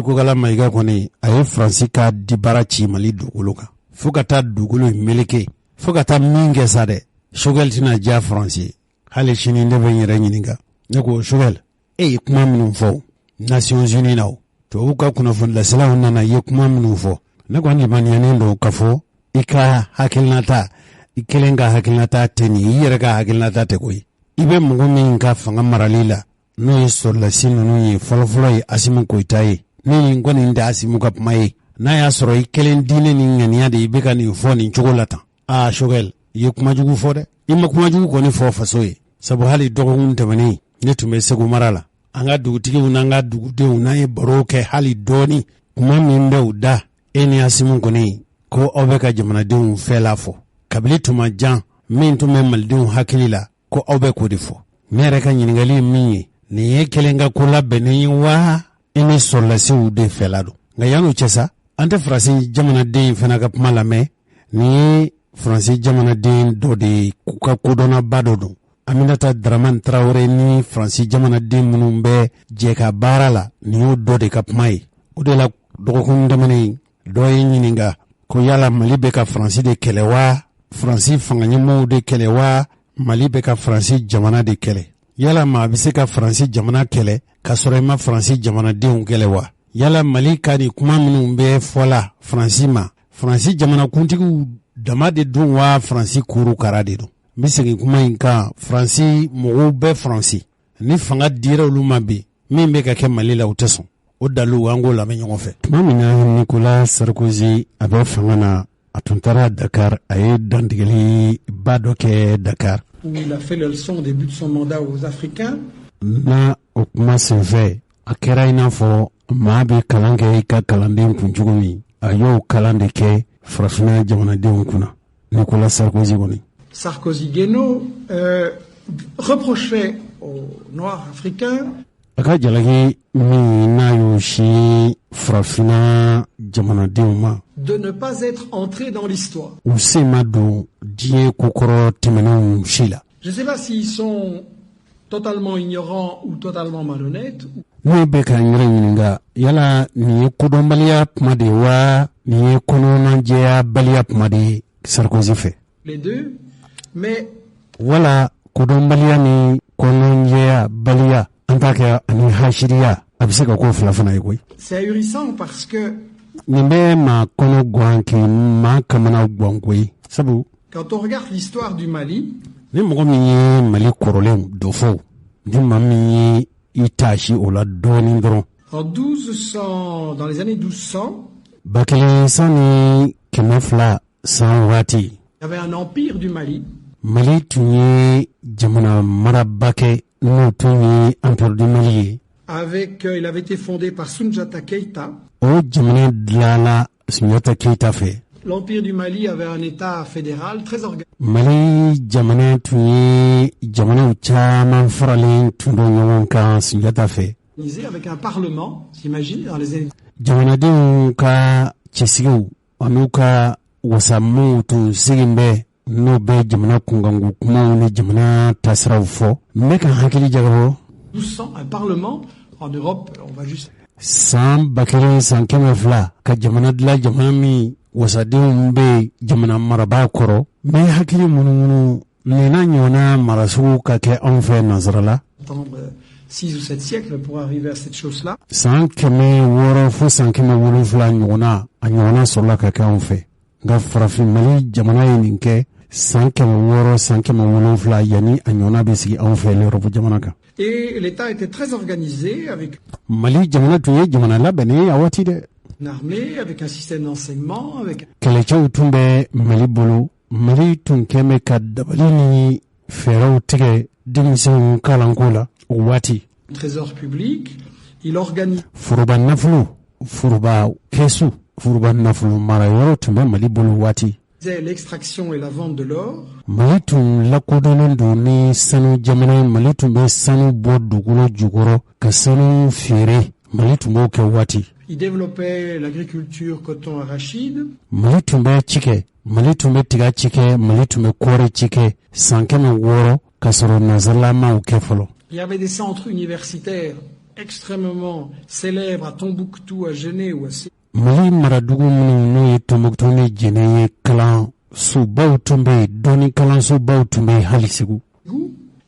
ko kala maiga koni ay Fransi ka di bara chi mali duguluka fukata dugulu meleke fukata minge sade shugali tina ja Fransi hali shini ndebe nyere nyininga neko shugali kuma minu fo Nations Unies now to uka kuna funda sila nana ye kuma minu fo ne ko ni maniane ndo kafo ika hakilnata ikelenga hakilnata teni yirega hakilnata te koy ibe mugo min ka fanga maralila no yeso la sinu no yi folofolo yi asimu ko itaye ni ngoni nda asimu ka pmai na ya soro ikelen dine ni ngania de ibe kan info ni chokolata shogel ye kuma jugu fo de imma kuma jugu ko ni fo fasoye sabu hali dogo ngunta mani ne tume segu marala anga dugutigi unanga dugude unaye baroke hali doni kuma mimbe uda eni asimu koni ko obeka jamana diun felafo kabili tuma jan min tume maldiun hakilila ko obe ko difo mere kan yingali minye ni ye kelenga kula beni wa eni solasi ude felado ngayanu chesa ante frasi jamana diun fena ka malame ni Fransi jamana diun dodi kuka kudona badodo Aminata Draman Traoré ni Fransi jamana den munun bɛ jɛka baara la ni y'o dɔ de ka kuma ye o de la dɔgɔkun damani dɔ ye ɲininga ko yala Mali bɛ ka Fransi de kɛlɛ wa Fransi fangaɲɛmɔgɔw de kɛlɛ wa Mali bɛ ka Fransi jamana de kɛlɛ yala maa bɛ se ka Fransi jamana kɛlɛ ka sɔrɔ i ma Fransi jamanadenw kɛlɛ wa yala Mali ka ni kuma minnu bɛ fɔla Fransi ma Fransi jamana kuntigiw dama de dun wa Fransi kuru kara de don misegi kuma in kan Fransi mɔgɔw bɛɛ Fransi ni fanga dira olu ma bi min bɛ ka kɛ Mali la u tɛ sɔn o dalu an k'o lamɛn ɲɔgɔn fɛ. Tuma min na Nicolas Sarkozy a bɛ fanga na a tun taara Dakar a ye dantigɛli ba dɔ kɛ Dakar. Il a fait la leçon au début de son mandat aux Africains. Na o kuma senfɛ a kɛra i n'a fɔ maa bɛ kalan kɛ i ka kalanden kun cogo min a y'o kalan de kɛ farafinna jamanadenw kunna Nicolas Sarkozy kɔni. Sarkozy-Guénaud reprochait aux Noirs africains aka jalaki min n'a y'o si farafinna jamanadenw ma de ne pas être entré dans l'histoire. U se ma don diɲɛ kokɔrɔ tɛmɛnenw si la. Je ne sais pas s'ils sont totalement ignorants ou totalement malhonnêtes. Ne bɛ ka n yɛrɛ ɲininka yala nin ye kodɔnbaliya kuma de wa nin ye kɔnɔnajɛya baliya kuma de Sarkozy fɛ. Les deux, mais wala kodɔnbaliya ni kɔnɔnajɛya baliya an t'a kɛ ani hasiriya a bɛ se ka k'o fila fana ye koyi. C'est ahurissant parce que nin bɛ maa kɔnɔ gan k'i maa kamana gan koyi sabu quand on regarde l'histoire du Mali, ni mɔgɔ min ye Mali kɔrɔlen dɔ fɔ ni maa min ye i taasi o la dɔɔnin dɔrɔn. En 1200, dans les années 1200, ba kelen sanni 200 san waati il y avait un empire du Mali. Mali tun ye jamana maraba kɛ n'o tun ye empire du Mali ye. Avec, il avait été fondé par Soundiata Keita. O jamana dilanna Soundiata Keita fɛ. L'empire du Mali avait un état fédéral très organisé. Mali jamana tun ye jamanaw caman faralen tun don ɲɔgɔn kan Soundiata fɛ. Avec un parlement, s'imagine, dans les années. Jamanadenw ka cɛsigiw an'u ka wasamuw tun sigin bɛ n'o bɛ jamana kunkanko kumaw ni jamana taasiraw fɔ n bɛ ka hakili jagabɔ 1200, un parlement en Europe, on va juste... san 1200 ka jamana dilan jamana min wasadenw bɛ jamana marabaa kɔrɔ n bɛ hakili munumunu nina ɲɔgɔnna marasugu ka kɛ anw fɛ nansara la. Attendre 6 ou 7 siècles pour arriver à cette chose-là. san 600 fo san 700 ɲɔgɔnna a ɲɔgɔnna sɔrɔla ka kɛ anw fɛ nka farafin mali jamana ye nin kɛ san 600 san 700 yanni a ɲɔgɔnna bɛ sigi anw fɛ l'Europe jamana kan. Et l'État était très organisé avec mali jamana tun ye jamana labɛnnen ye a waati dɛ. une armée, avec un système d'enseignement, avec... kɛlɛcɛw tun bɛ mali bolo mali tun kɛn bɛ ka dabali ni fɛɛrɛw tigɛ denmisɛnw kalanko la o waati. un trésor public, il organise... foroba nafolo foroba kɛsu foroba nafolo mara yɔrɔ tun bɛ mali bolo waati. l'extraction et la vente de l'or. mali tun lakodɔnnen don ni sanu jamana ye mali tun bɛ sanu bɔ dugukolo jukɔrɔ ka sanu feere mali tun b'o kɛ waati. Il développait l'agriculture coton arachide. mali tun bɛ ci kɛ mali tun bɛ tiga ci kɛ mali tun bɛ kɔɔri ci kɛ san 600 ka sɔrɔ nanzaralamaw kɛ fɔlɔ. Il y avait des centres universitaires extrêmement célèbres à Tombouctou, à Genève ou à mali maradugu minnu n'o ye Tombouctou ni Djenné ye kalansobaw tun bɛ yen dɔnni kalansobaw tun bɛ yen hali Segu.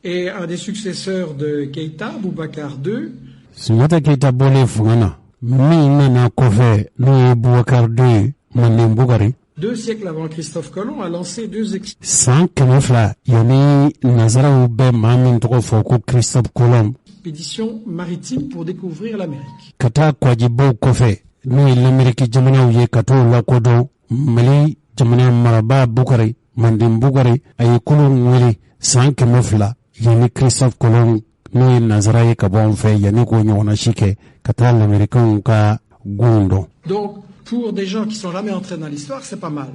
Et un des successeurs de Keïta, Boubacar II. Sunjata Keita bɔlen fanga na min nana kɔfɛ n'o ye Boubacar II ye Manden Bukari. 2 siècles avant Christophe Colomb a lancé 2 san 200 yanni nazaraw bɛ maa min tɔgɔ fɔ ko Christophe Colomb expéditions maritimes pour découvrir l'Amérique. ka taa kwajibaw kɔfɛ n'o ye l'Amérique jamanaw ye ka t'o lakodɔn mali jamana marabaa Bukari Manden Bukari a ye kolon wele san 200 yanni Christophe Colomb n'o ye nazara ye ka bɔ anw fɛ yanni k'o ɲɔgɔnna si kɛ ka taa l'Américains ka gun dɔn. Donc pour des gens qui sont jamais entrés dans l'histoire, c'est pas mal.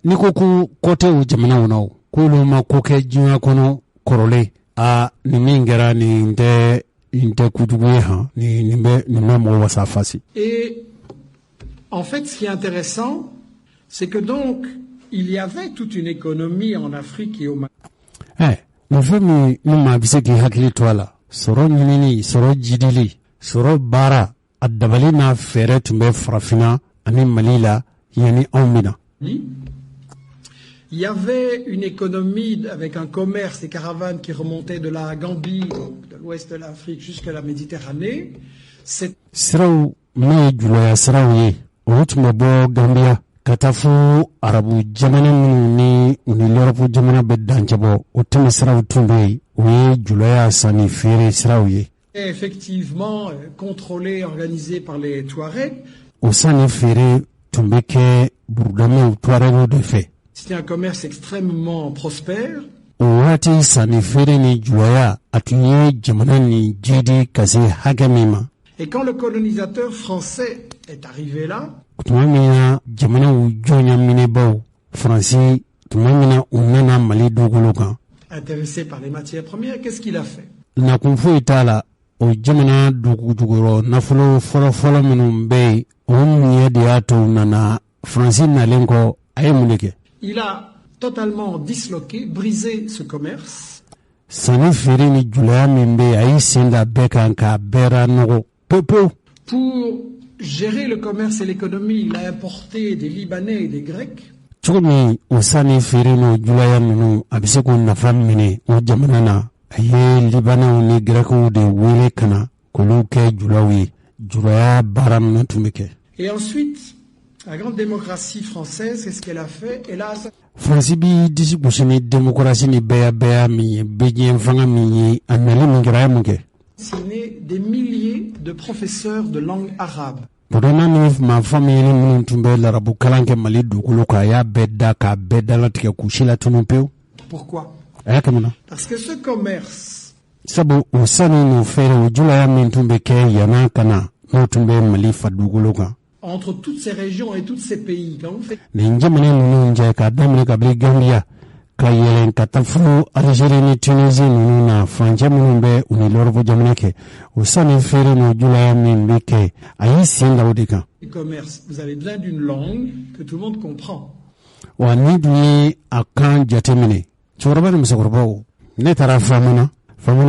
Ni ko ko kote o jamanaw na o k'olu ma ko kɛ diɲɛ kɔnɔ kɔrɔlen ni min kɛra nin tɛ kujugu ye han nin bɛ mɔgɔ wasa fasi. Et en fait, ce qui est intéressant, c'est que donc il y avait toute une économie en Afrique et au Mali. Nin fɛn min ni maa bɛ se k'i hakili to a la sɔrɔ ɲinini sɔrɔ jidili sɔrɔ baara a dabali n'a fɛɛrɛ tun bɛ farafinna ani Mali la yanni anw mina. Il y avait une économie avec un commerce des caravanes qui remontaient de la Gambie, donc de l'ouest de l'Afrique jusqu'à la Méditerranée. Siraw n'o ye julɔya siraw ye olu tun bɛ bɔ Gambia ka taa fo arabu jamana minnu ni l'Europe jamana bɛ dancɛ bɔ o tɛmɛ siraw tun bɛ yen o ye julɔya sanni feere siraw ye. Effectivement contrôlé, organisé par les Touaregs. O sanni feere tun bɛ kɛ burudamaw Touaregs de fɛ. C'était un commerce extrêmement prospère. O waati sanni feere ni julɔya a tun ye jamana ni jidi ka se hakɛ min ma. Et quand le colonisateur français est arrivé là, tuma min na jamanaw jɔnyaminɛbaw Faransi tuma min na u nana Mali dugukolo kan. Intéressé par les matières premières, qu'est-ce qu'il a fait? Nakun foyi t'a la o jamana dugujugɔrɔ nafolo fɔlɔfɔlɔ minnu bɛ yen o mun ye de y'a to nana Faransi nalen kɔ a ye mun de kɛ. Il a totalement disloqué, brisé ce commerce. Sanni feere ni julɔya min bɛ yen a y'i sen da bɛɛ kan k'a bɛɛ ra nɔgɔ pewu. Pour gérer le commerce et l'économie, il a importé des Libanais et des Grecs. Cogo min o sanni feere n'o julɔya ninnu a bɛ se k'o nafa minɛ o jamana na a ye Libanɛw ni Grecw de wele ka na k'olu kɛ julaw ye julɔya baara minnu tun bɛ kɛ. Et ensuite, la grande démocratie française, qu'est-ce qu'elle a fait? Hélas, Faransi bi disi gosi ni démocratie ni bɛɛ min ye bɛɛ diɲɛ fanga min ye a nali min kɛra a ye mun kɛ. signé des milliers de professeurs de langue arabe. Bodonna ni ma famille ni minnu tun bɛ larabu kalan kɛ Mali dugukolo kan a y'a bɛɛ da k'a bɛɛ dalatigɛ k'u si la tunun pewu. Pourquoi? A y'a kɛ mun na? Parce que ce commerce, sabu o sani n'o feere o julɔya min tun bɛ kɛ yan'a ka na n'o tun bɛ Mali fa dugukolo kan. entre toutes ces régions et tous ces pays, quand vous faites nin jamana ninnu cɛ k'a daminɛ kabini Gambia ka yɛlɛn ka taa fo Algérie ni Tunisie ninnu na furancɛ minnu bɛ u ni l'Europe jamana kɛ o sani feere n'o julɔya min bɛ kɛ a y'i sen da o de kan. le commerce, vous avez besoin d'une langue que tout le monde comprend. wa ni dun ye a kan jateminɛ cɛkɔrɔba ni musokɔrɔbaw ne taara famana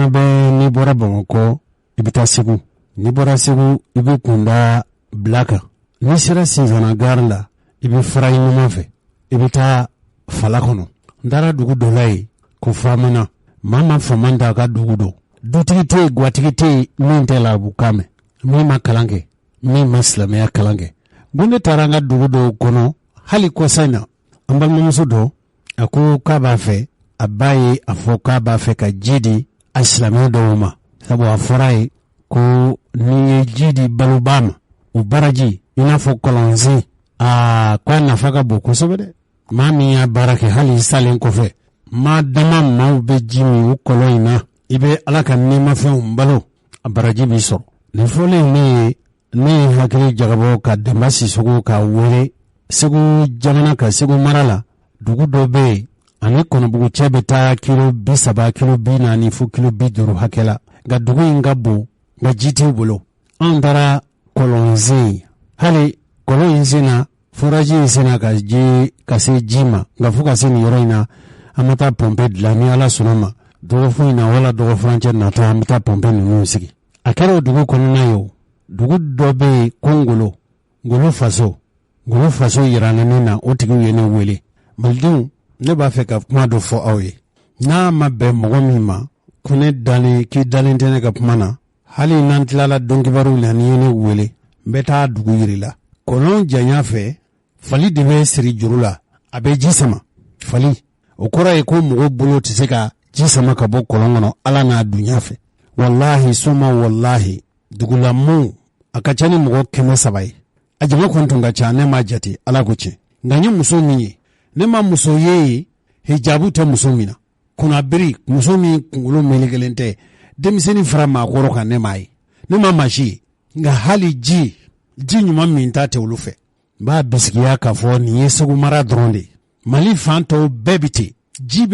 bɛ n'i bɔra Bamakɔ i bɛ taa Segu n'i bɔra Segu i bɛ kunda bila kan n'i sera Sinzana gare la i bɛ fara i ɲuman fɛ i bɛ taa Fala kɔnɔ n taara dugu dɔ la yen ko famana maa ma fama da ka dugu dɔ dutigi tɛ yen gatigi tɛ yen min tɛ labukan mɛn min ma kalan kɛ min ma silamɛya kalan kɛ bon ne taara an ka dugu dɔw kɔnɔ hali kɔsa in na an balimamuso dɔ a ko k'a b'a fɛ a b'a ye a fɔ k'a b'a fɛ ka ji di a silamɛ dɔw ma sabu a fɔra ye ko n'i ye ji di balobaa ma o baraji i n'a fɔ kɔlɔnsen ko a nafa ka bon kosɛbɛ dɛ maa min y'a baara kɛ hali salen kɔfɛ maa dama maaw bɛ ji min o kɔlɔn in na i bɛ ala ka nɛɛmafɛnw balo a baraji b'i sɔrɔ nin fɔlen ne ye hakili jagabɔ ka Demba Sisoko k'a wele Segu jamana ka Segu mara la dugu dɔ bɛ yen ani Kɔnɔbugu cɛ bɛ taa kilo 30 kilo 40 fo kilo 50 hakɛ la nka dugu in ka bon nka ji t'u bolo an taara kɔlɔnsen hali kɔlɔn in sen na foraji in sen na ka se ji ma nka fo ka se nin yɔrɔ in na an bɛ taa pɔmpe dilan ni ala sɔnna ma dɔgɔfo in na wala dɔgɔfurancɛ natɔ an bɛ taa pɔmpe ninnu sigi a kɛra o dugu kɔnɔna ye o dugu dɔ bɛ yen ko Ngolo faso yirana ne na o tigiw ye ne wele malidenw ne b'a fɛ ka kuma dɔ fɔ aw ye n'a ma bɛn mɔgɔ min ma ko ne dalen k'i dalen tɛ ne ka kuma na hali n'an tilala dɔnkibaru la ni ye ne wele n bɛ taa dugu yiri la kɔlɔn janya fɛ fali de bɛ siri juru la a bɛ ji sama fali o kɔrɔ ye ko mɔgɔw bolo tɛ se ka ji sama ka bɔ kɔlɔn kɔnɔ ala n'a dunya fɛ wallahi soma wallahi dugulamu a ka ca ni mɔgɔ 300 ye a jama kɔntɔn ka ca ne ma jate ala ko tiɲɛ nka n ye muso min ye ne ma muso ye hijabu tɛ muso min na kunnabiri muso min kunkolo melekelen tɛ denmisɛnnin fara maakɔrɔ kan ne m'a ye ne ma masi ye nka hali ji ɲuman min ta tɛ olu fɛ n b'a bisigiya k'a fɔ nin ye Segu mara dɔrɔn de Mali fan tɔw bɛɛ bi ten ji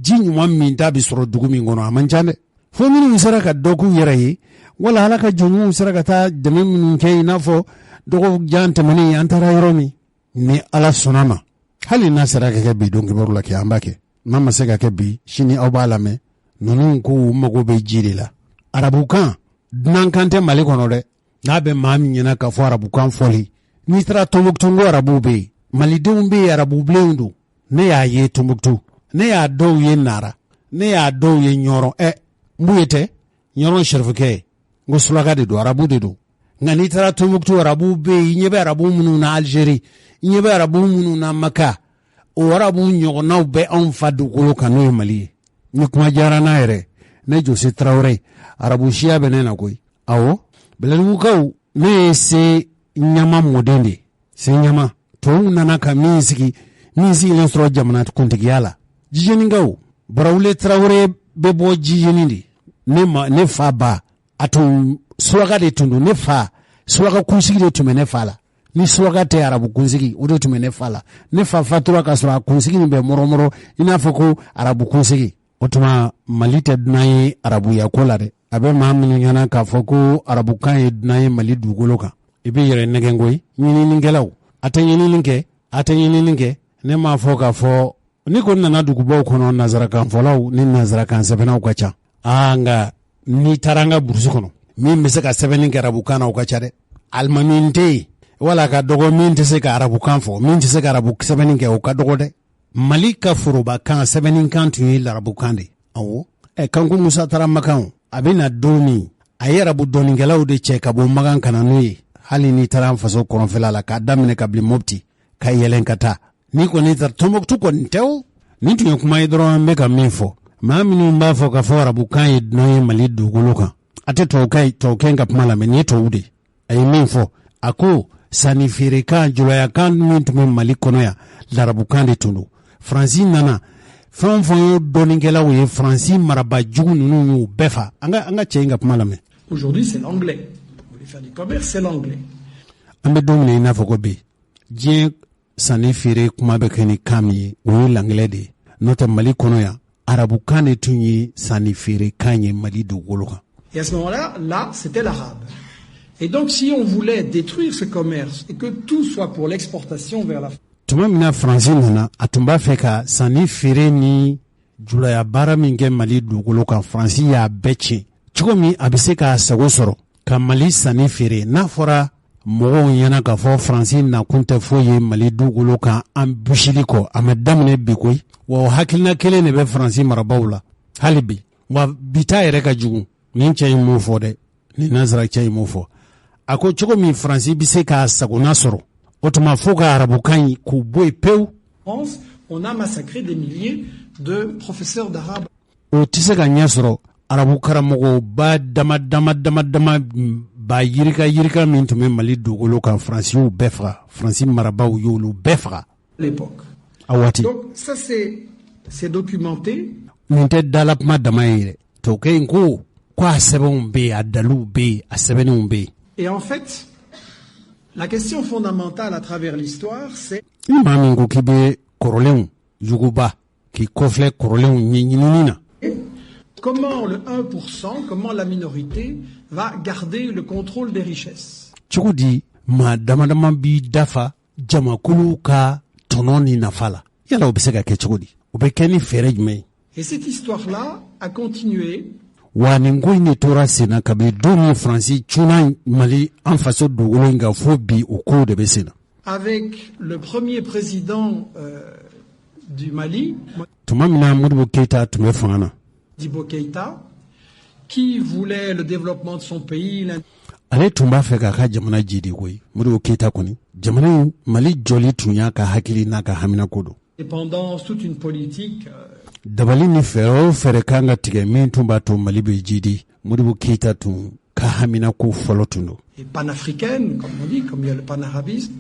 ɲuman min ta bi sɔrɔ dugu min kɔnɔ a man ca dɛ fo minnu sera ka dɔ k'u yɛrɛ ye wala ala ka jɔnw sera ka taa dɛmɛ minnu kɛ i n'a fɔ dɔgɔ jan tɛmɛnen an taara yɔrɔ min ni ala sɔnna ma hali n'a sera ka kɛ bi dɔnkibaru la kɛ an b'a kɛ n'a ma se ka kɛ bi sini aw b'a lamɛn ninnu ko u mago bɛ ji de la arabukan dunankan tɛ Mali kɔnɔ dɛ n'a bɛ maa min ɲɛna k'a fɔ arabukan fɔli n'i taara Tɔnbɔkutu ko arabuw bɛ yen malidenw bɛ yen arabubilenw don ne y'a ye Tɔnbɔkutu ne y'a dɔw ye Nara ne y'a dɔw ye Ɲɔrɔ mun ye tɛ Ɲɔrɔ sɛrifukɛ n ko sulaka de don arabu de don nka n'i taara Tɔnbɔkutu arabuw bɛ yen i ɲɛ bɛ arabu minnu na Algérie i ɲɛ bɛ arabu minnu na Maka o arabu ɲɔgɔnnaw bɛ anw fa dugukolo kan n'o ye Mali ye ni kuma diyara n'a yɛrɛ ne Jose Traoré arabu siya bɛ ne na koyi awɔ Bɛlɛdugukaw ne ye se ɲama mɔden de se ɲama tubabuw nana ka min sigilen sɔrɔ jamana kuntigiya la Jijenikaw Barawule Traoré bɛ bɔ Jijeni de ne fa ba a tun suraka de tun don ne fa suraka kunsigi de tun bɛ ne fa la ni suraka tɛ arabu kunsigi o de tun bɛ ne fa la ne fa fatura ka sɔrɔ a kunsigi nin bɛ mɔrɔmɔrɔ i n'a fɔ ko arabu kunsigi o tuma Mali tɛ dunan ye arabuya ko la dɛ a bɛ maa minnu ɲɛna k'a fɔ ko arabukan ye dunan ye Mali dugukolo kan i bɛ yɛrɛ nɛgɛn koyi ɲininikɛlaw a tɛ ɲinini kɛ ne m'a fɔ k'a fɔ ni ko nana dugubaw kɔnɔ nanzarakan fɔlaw ni nanzarakan sɛbɛnnaw ka ca nka n'i taara an ka burusi kɔnɔ min bɛ se ka sɛbɛnni kɛ arabukan na o ka ca dɛ alimami tɛ yen wala ka dɔgɔ min tɛ se ka arabukan fɔ min tɛ se ka arabu sɛbɛnni kɛ o ka dɔgɔ dɛ Mali ka forobakan sɛbɛnnikan tun ye larabukan de awɔ Kanku Musa taara Makan a bɛ na don min a ye arabu dɔnnikɛlaw de cɛ ka bɔ Makan ka na n'o ye hali n'i taara an faso kɔrɔnfɛla la k'a daminɛ ka bili Mopti ka yɛlɛn ka taa n'i kɔni taara Tɔnbɔkutu kɔni tɛ o nin tun ye kuma ye dɔrɔn an bɛ ka min fɔ maa minnu b'a fɔ k'a fɔ arabukan ye dunan ye Mali dugukolo kan a tɛ tɔwukɛn ka kuma lamɛn nin ye tubabu de a ye min fɔ a ko sanni feerekan julayakan min tun bɛ Mali kɔnɔ yan larabukan de tun don Faransi nana fɛn o fɛn ye dɔnnikɛlaw ye Faransi marabajugu ninnu y'u bɛɛ fa an ka cɛ in ka kuma lamɛn. Aujourd'hui c'est l'anglais. Vous voulez faire du commerce, c'est l'anglais. An bɛ don min na i n'a fɔ ko bi diɲɛ sanni feere kuma bɛ kɛ ni kan min ye o ye l'anglais de ye n'o tɛ Mali kɔnɔ yan arabukan de tun ye sanni feere kan ye Mali dugukolo kan. Et à ce moment-là, c'était l'arabe. Et donc, si on voulait détruire ce commerce et que tout soit pour l'exportation vers la... tuma mina Faransi nana a tun b'a fɛ ka sanni feere ni julaya baara min kɛ Mali dugukolo kan Faransi y'a bɛɛ tiɲɛ cogo min a bɛ se k'a sago sɔrɔ ka Mali sanni feere n'a fɔra mɔgɔw ɲɛna k'a fɔ Faransi nakun tɛ foyi ye Mali dugukolo kan an busili kɔ a ma daminɛ bi koyi wa hakilina kelen de bɛ Faransi marabaaw la hali bi wa bi ta yɛrɛ ka jugu nin cɛ in m'o fɔ dɛ ni Nazara cɛ in m'o fɔ a ko cogo min Faransi bɛ se k'a sagona sɔrɔ o tuma fo ka arabukan in k'u bɔ yen pewu. On a massacré des milliers de professeurs d'arabe. O tɛ se ka ɲɛ sɔrɔ arabu karamɔgɔ ba dama ba yirika min tun bɛ Mali dugukolo kan Faransiw bɛɛ faga Faransi marabaaw y'olu bɛɛ faga. À l'époque. A waati. Donc ça c'est documenté. Nin tɛ dalakuma dama ye dɛ tɔkɛ in ko a sɛbɛnw bɛ yen a daliw bɛ yen a sɛbɛnninw bɛ yen. Et en fait la question fondamentale à travers l'histoire c'est ni maa min ko k'i bɛ kɔrɔlenw juguba k'i kɔfilɛ kɔrɔlenw ɲɛɲinini na. Comment le 1%, comment la minorité va garder le contrôle des richesses? Cogo di maa damadama bi dafa jamakulu ka tɔnɔ ni nafa la yala o bɛ se ka kɛ cogo di o bɛ kɛ ni fɛɛrɛ jumɛn? Et cette histoire-là a continué. Wa nin ko in de tora senna kabini don min Faransi cunna Mali an faso dugukolo in kan fo bi o kow de bɛ senna. Avec le premier président du Mali, tuma min na Modibo Keïta tun bɛ fanga na. Modibo Keïta, qui voulait le développement de son pays. Ale tun b'a fɛ k'a ka jamana jidi koyi Modibo Keïta kɔni jamana in Mali jɔli tun y'a ka hakili n'a ka hamina ko don. Dépendance, toute une politique. Dabali ni fɛɛrɛ o fɛɛrɛ kan ka tigɛ min tun b'a to Mali bɛ jidi Modibo Keïta tun ka hamina ko fɔlɔ tun don. Et panafricaine, comme on dit, comme il y a le panarabisme.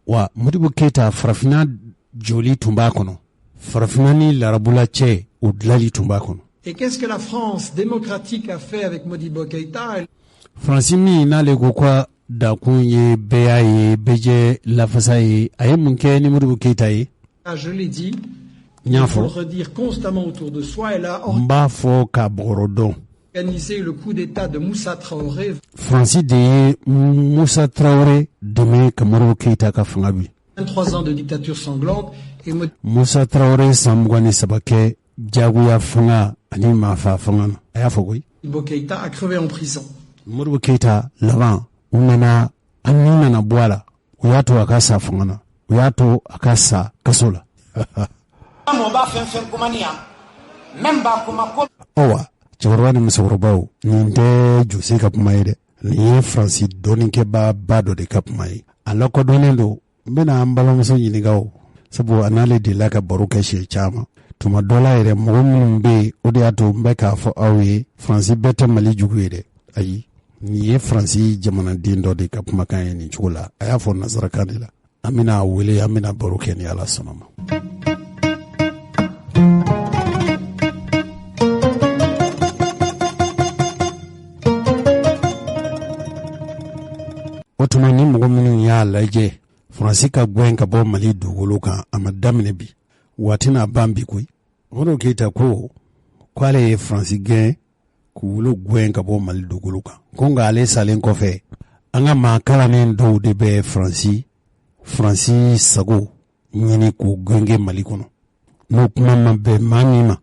Wa Modibo Keïta farafina joli tun b'a kɔnɔ farafina ni larabula cɛ o dilali tun b'a kɔnɔ. Et qu'est-ce que la France démocratique a fait avec Modibo Keïta? Faransi min n'ale ko ka dakun ye bɛɛ y'a ye bɛɛ jɛ lafasa ye a ye mun kɛ ni Modibo Keïta ye? Je l'ai dit. Il faut le redire constamment autour de soi. Elle a organisé le coup d'État de Moussa Traoré. Faransi de ye Moussa Traoré dɛmɛ ka Modibo Keïta ka fanga bi. 23 ans de dictature sanglante. Et Moussa Traoré san 23 kɛ jagoya fanga ani maafa fanga na a y'a fɔ koyi. Modibo Keïta a crevé en prison. Modibo Keïta laban u nana an nana bɔ a la u y'a to a ka sa fanga na u y'a to a ka sa kaso la. Awa cɛkɔrɔba ni musokɔrɔbaw nin tɛ Jose ka kuma ye dɛ nin ye Faransi dɔɔninkɛbaa ba dɔ de ka kuma ye a lakodɔnnen don n bɛna an balimamuso ɲininka o sabu a n'ale delila ka baro kɛ siɲɛ caman tuma dɔ la yɛrɛ mɔgɔ minnu bɛ yen o de y'a to n bɛ k'a fɔ aw ye Faransi bɛɛ tɛ Mali jugu ye dɛ ayi nin ye Faransi jamanaden dɔ de ka kumakan ye nin cogo la a y'a fɔ nazarakan de la an bɛna a wele an bɛna baro kɛ ni Ala sɔnna ma. O tuma ni mɔgɔ minnu y'a lajɛ Faransi ka gɛn ka bɔ Mali dugukolo kan a ma daminɛ bi waati n'a ban bi koyi Modibo Keïta ko k'ale ye Faransi gɛn k'u gɛn ka bɔ Mali dugukolo kan ko nka ale salen kɔfɛ an ka maa kalannen dɔw de bɛ Faransi sago ɲini k'u gɛngɛ Mali kɔnɔ n'o kuma ma bɛn maa min ma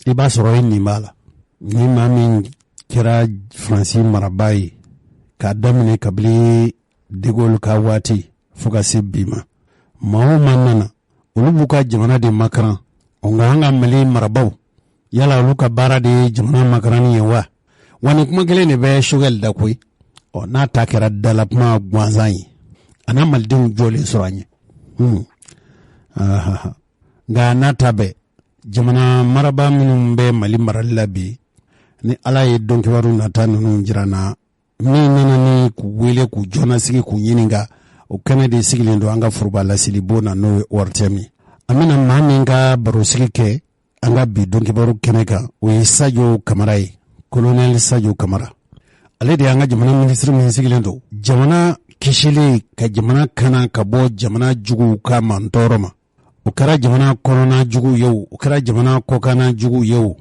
i b'a sɔrɔ e nin b'a la ni maa min kɛra Faransi marabaa ye k'a daminɛ kabini De Gaulle ka waati fo ka se bi ma maa o maa nana olu b'u ka jamana de makaran nka an ka Mali marabaaw yala olu ka baara de ye jamana makaranni ye wa nin kuma kelen de bɛ Choguel da koyi n'a ta kɛra dalakuma gansan ye a n'a malidenw jɔlen sɔrɔ an ye nka n'a ta bɛɛ jamana marabaa minnu bɛ Mali marali la bi ni Ala ye dɔnkɛbaaru nata ninnu jira na min nana ni k'u wele k'u jɔnnasigi k'u ɲininka o kɛnɛ de sigilen don an ka foroba lasili bon na n'o ye ORTM ye an bɛna maa min ka barosigi kɛ an ka bi dɔnkɛbaaru kɛnɛ kan o ye Sadio Kamara ye colonel Sadio Kamara ale de y'an ka jamana minisiri min sigilen don jamana kisili ka jamana kana ka bɔ jamana juguw ka mantɔɔrɔ ma o kɛra jamana kɔnɔna jugu ye o kɛra jamana kɔkanna jugu ye o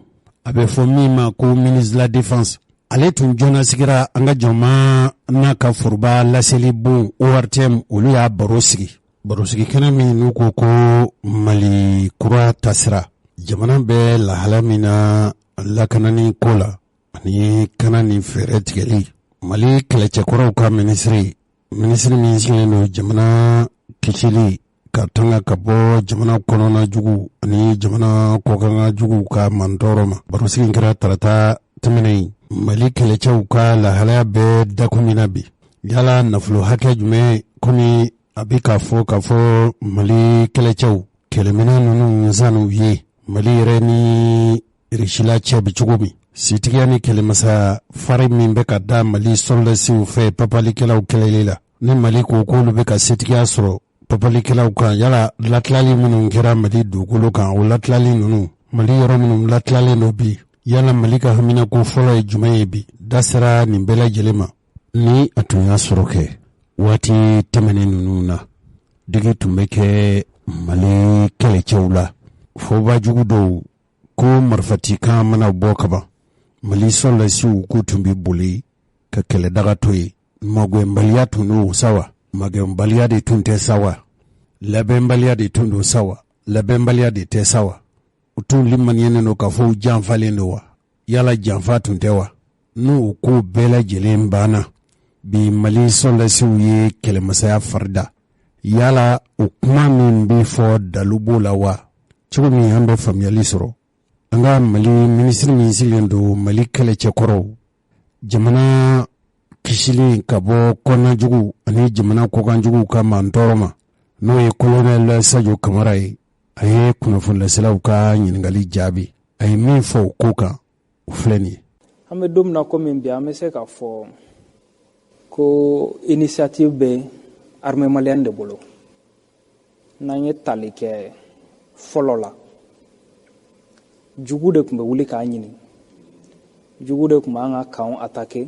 a bɛ fɔ min ma ko ministre de la défense ale tun joona sigira an ka jama n'a ka foroba laseli bon ORTM olu y'a baro sigi barosigi kɛnɛ min n'u ko ko Mali kura tasira jamana bɛ lahala min na lakanani ko la ani kana ni fɛɛrɛ tigɛli Mali kɛlɛcɛkɔrɔw ka minisiri min sigilen don jamana kisili ka tanga ka bɔ jamana kɔnɔna jugu ani jamana kɔkanga jugu ka mantɔrɔ ma barosigi kɛra tarata tɛmɛnen Mali kɛlɛcɛw ka lahalaya bɛ dakumina bi yala nafolo hakɛ jumɛn komi a bɛ ka fɔ Mali kɛlɛcɛw kɛlɛmina ninnu zanu ye Mali yɛrɛ ni Risila cɛ bi cogo min sitigiya ni kɛlɛmasa fari min bɛ ka da Mali soldasiw fɛ papalikɛlaw kɛlɛli la ni Mali ko k'olu bɛ ka setigiya sɔrɔ papalikɛlaw kan yala latilali minnu kɛra Mali dugukolo kan o latilali ninnu Mali yɔrɔ minnu latilalen dɔ bi yala Mali ka haminako fɔlɔ ye jumɛn ye bi da sera nin bɛɛ lajɛlen ma ni a tun y'a sɔrɔ kɛ waati tɛmɛnen ninnu na digi tun bɛ kɛ Mali kɛlɛcɛw la fɔba jugu dɔw ko marifatikan mana bɔ kaban Mali soldasiw ko tun bɛ boli ka kɛlɛdaga to yen magɛnbaliya tun don sawa magɛnbaliya de tun tɛ sawa labɛnbaliya de tun don sawa labɛnbaliya de tɛ sawa u tun limaniyɛnen don ka fɔ u janfalen don wa yala janfa tun tɛ wa n'o ko bɛɛ lajɛlen banna bi Mali soldasiw ye kɛlɛmasaya farida yala o kuma min bɛ fɔ dalu b'o la wa cogo min an bɛ faamuyali sɔrɔ an ka Mali minisiri min sigilen don Mali kɛlɛcɛkɔrɔw jamana kisili ka bɔ kɔnɔnajugu ani jamana kɔkanjugu ka mantɔrɔ ma n'o ye Colonel Sajo Kamara ye a ye kunnafonilaseelaw ka ɲininkali jaabi a ye min fɔ o ko kan o filɛ nin ye an bɛ don min na komi bi an bɛ se k'a fɔ ko initiative bɛ armée malienne de bolo n'an ye tali kɛ fɔlɔ la jugu de tun bɛ wuli k'an ɲini jugu de tun b'an ka camps attaquer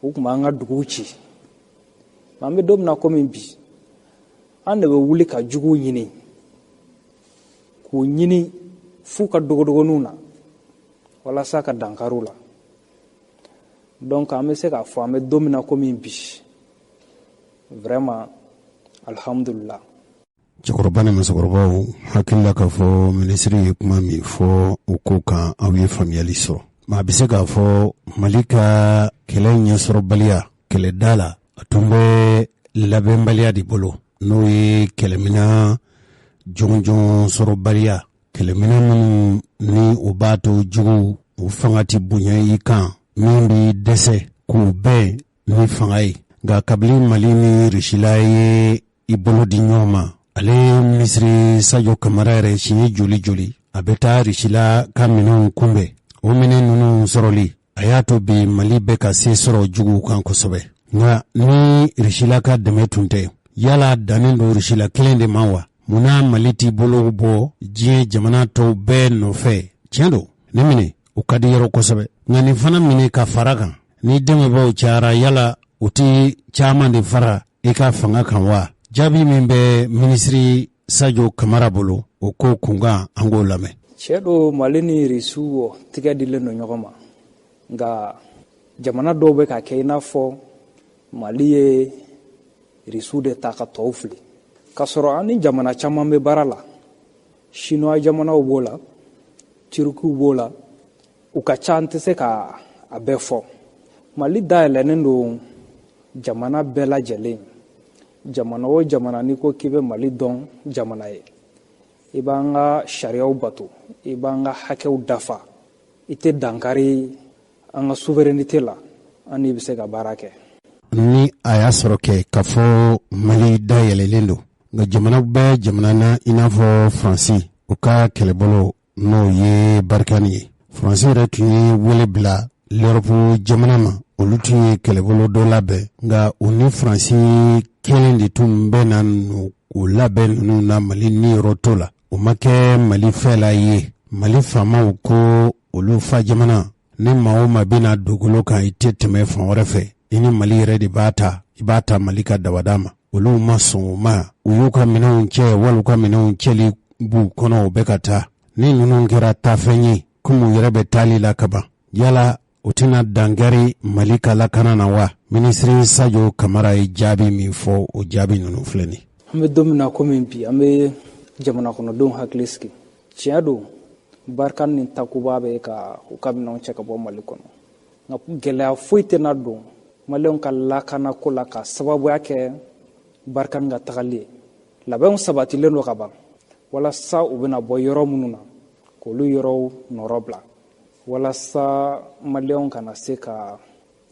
u tun b'an ka duguw ci an bɛ don min na komi bi an de bɛ wuli ka juguw ɲini k'u ɲini f'u ka dogodogoniw na walasa ka dankariw la donc an bɛ se k'a fɔ an bɛ don min na komi bi vraiment alhamdulillah cɛkɔrɔba ni musokɔrɔbaw hakilila k'a fɔ minisiri ye kuma min fɔ o ko kan aw ye faamuyali sɔrɔ ma a bɛ se k'a fɔ Mali ka kɛlɛ ɲɛsɔrɔbaliya kɛlɛda la a tun bɛ labɛnbaliya de bolo n'o ye kɛlɛmina jɔnjɔn sɔrɔbaliya kɛlɛmina minnu ni o b'a to jugu o fanga tɛ bonya i kan min bɛ dɛsɛ k'o bɛn ni fanga ye nka kabili Mali ni Risila ye i bolo di ɲɔgɔn ma ale minisiri Sajo Kamara yɛrɛ siɲɛ joli a bɛ taa Risila ka minɛnw kunbɛn o minɛn ninnu sɔrɔli a y'a to bi Mali bɛ ka se sɔrɔ juguw kan kosɛbɛ nka ni Risila ka dɛmɛ tun tɛ yala dannen don Risila kelen de ma wa munna Mali t'i bolo bɔ diɲɛ jamana tɔw bɛɛ nɔfɛ tiɲɛ don ne minɛ o ka di yɔrɔ kosɛbɛ nka nin fana minɛ ka fara kan ni dɛmɛbaaw cayara yala o tɛ caman de fara i ka fanga kan wa jaabi min bɛ minisiri Sajo Kamara bolo o ko kunkan an k'o lamɛn cɛ do Mali ni Risiw tigɛ dilen don ɲɔgɔn ma nka jamana dɔw bɛ ka kɛ i n'a fɔ Mali ye Risiw de ta ka tɔw fili k'a sɔrɔ an ni jamana caman bɛ baara la Chinois jamanaw b'o la Turkiw b'o la u ka ca an tɛ se ka a bɛɛ fɔ Mali dayɛlɛnnen don jamana bɛɛ lajɛlen jamana o jamana n'i ko k'i bɛ Mali dɔn jamana ye i b'an ka sariyaw bato i b'an ka hakɛw dafa i tɛ dankari an ka souveraineté la an n'i bɛ se ka baara kɛ ni a y'a sɔrɔ kɛ k'a fɔ Mali dayɛlɛlen don nka jamana bɛɛ jamana na i n'a fɔ Faransi u ka kɛlɛbolo n'o ye Barikani ye Faransi yɛrɛ tun ye wele bila l'Europe jamana ma olu tun ye kɛlɛbolo dɔ labɛn nka u ni Faransi kelen de tun bɛ na o labɛn ninnu na Mali ni yɔrɔ t'o la o ma kɛ Mali fɛla ye Mali faamaw ko olu fa jamana ni maa o maa bɛna dugukolo kan i tɛ tɛmɛ fan wɛrɛ fɛ i ni Mali yɛrɛ de b'a ta i b'a ta Mali ka dabada ma olu ma sɔn o ma u y'u ka minɛnw cɛ wali u ka minɛnw cɛli b'u kɔnɔ u bɛ ka taa ni ninnu kɛra taafɛn ye komi u yɛrɛ bɛ taali la kaban yala o tɛna dankari Mali ka lakana na wa minisiri Sajo Kamara ye jaabi min fɔ o jaabi ninnu filɛ nin an bɛ don min na komi bi an bɛ jamana kɔnɔdenw hakili sigi tiɲɛ don barika ni takuba bɛ ka u ka minɛnw cɛ ka bɔ Mali kɔnɔ nka gɛlɛya foyi tɛna don Maliyɛnw ka lakana ko la ka sababuya kɛ barika ka tagali ye labɛnw sabatilen don ka ban walasa u bɛna bɔ yɔrɔ minnu na k'olu yɔrɔw nɔrɔ bila walasa Maliyɛnw kana se ka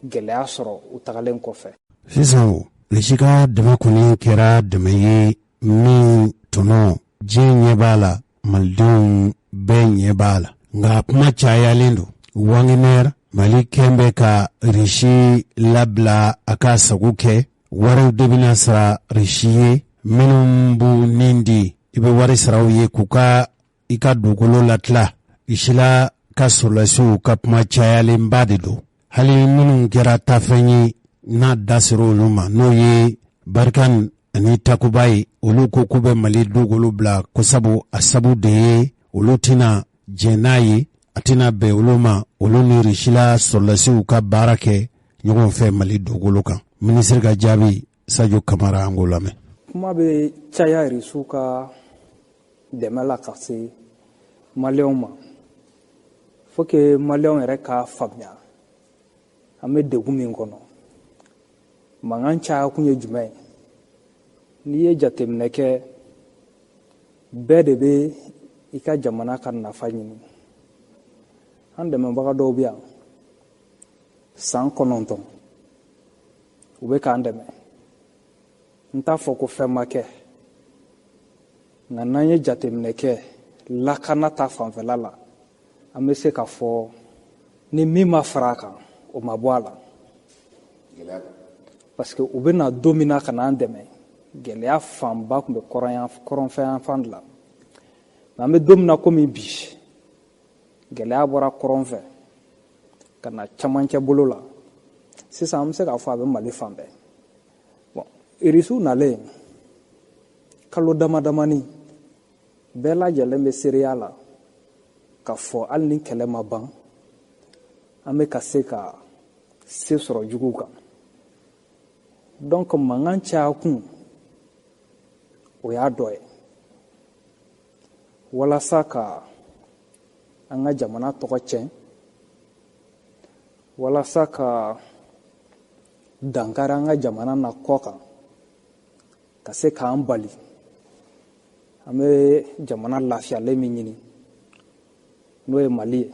gɛlɛya sɔrɔ u tagalen kɔfɛ. Sisan Lesi ka dɛmɛ kɔni kɛra dɛmɛ ye min tɔnɔ diɲɛ ɲɛ b'a la malidenw bɛɛ ɲɛ b'a la nka kuma cayalen don Wagner Mali kɛn bɛ ka Risi labila a ka sago kɛ wariw de bɛna sara Risi ye minnu b'u nin di i bɛ wari saraw ye k'u ka i ka dugukolo latila Risila ka sɔrɔlasiw ka kuma cayalenba de don hali minnu kɛra tafɛn ye n'a da sera olu ma n'o ye Barkan ani Takuba ye olu ko k'u bɛ Mali dugukolo bila ko sabu a sabu de ye olu tɛna jɛn n'a ye a tɛna bɛn olu ma olu ni Risila sɔrɔlasiw ka baara kɛ ɲɔgɔn fɛ Mali dugukolo kan minisiri ka jaabi Sadio Kamara an k'o lamɛn. Kuma bɛ caya Risiw ka dɛmɛ la ka se Maliyɛnw ma faut que Maliyɛnw yɛrɛ ka faamuya an bɛ degun min kɔnɔ mankan caya kun ye jumɛn ye n'i ye jateminɛ kɛ bɛɛ de bɛ i ka jamana ka nafa ɲini an dɛmɛbaga dɔw bɛ yan san 9 u bɛ k'an dɛmɛ n t'a fɔ ko fɛn ma kɛ nka n'an ye jateminɛ kɛ lakana ta fanfɛla la an bɛ se k'a fɔ ni min ma fara a kan o ma bɔ a la parce que u bɛna don min na ka n'an dɛmɛ gɛlɛya fanba tun bɛ kɔrɔnfɛn fan de la an bɛ don min na komi bi gɛlɛya bɔra kɔrɔn fɛ ka na camancɛ bolo la sisan an bɛ se k'a fɔ a bɛ Mali fan bɛɛ bon Risiw nalen kalo damadamani bɛɛ lajɛlen bɛ seereya la ka fɔ hali ni kɛlɛ ma ban an bɛ ka se ka se sɔrɔ juguw kan donc mankan caya kun o y'a dɔ ye walasa ka an ka jamana tɔgɔ tiɲɛ walasa ka dankari an ka jamana na kɔ kan ka se k'an bali an bɛ jamana lafiyalen min ɲini n'o ye Mali ye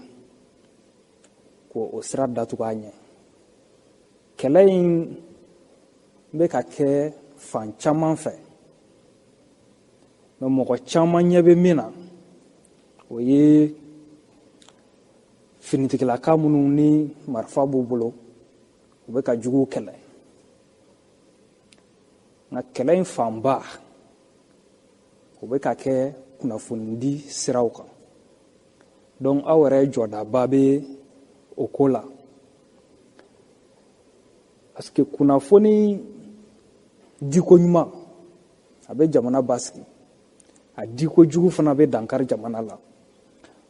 k'o sira datugu a ɲɛ kɛlɛ in bɛ ka kɛ fan caman fɛ mais mɔgɔ caman ɲɛ bɛ min na o ye finitigilaka minnu ni marifa b'u bolo u bɛ ka juguw kɛlɛ nka kɛlɛ in fanba o bɛ ka kɛ kunnafonidi siraw kan donc aw yɛrɛ jɔdaba bɛ o ko la parce que kunnafoni diko ɲuman a bɛ jamana basigi a diko jugu fana bɛ dankari jamana la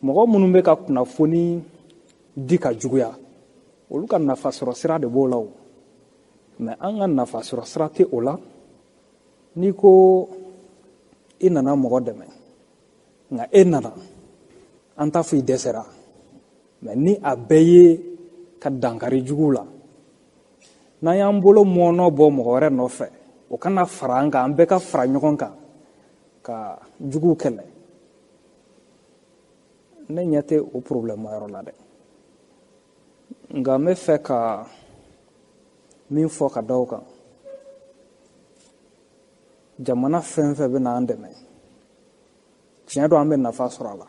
mɔgɔ minnu bɛ ka kunnafoni di ka juguya olu ka nafa sɔrɔ sira de b'o la o mais an ka nafa sɔrɔ sira tɛ o la n'i ko i nana mɔgɔ dɛmɛ nka e nana an t'a fɔ i dɛsɛra mais ni a bɛɛ ye ka dankari jugu la n'an y'an bolo mɔɔnɔ bɔ mɔgɔ wɛrɛ nɔfɛ o kana fara an kan an bɛɛ ka fara ɲɔgɔn kan ka juguw kɛlɛ ne ɲɛ tɛ o problème yɔrɔ la dɛ nka n bɛ fɛ ka min fɔ ka da o kan jamana fɛn fɛn bɛ n'an dɛmɛ tiɲɛ don an bɛ nafa sɔrɔ a la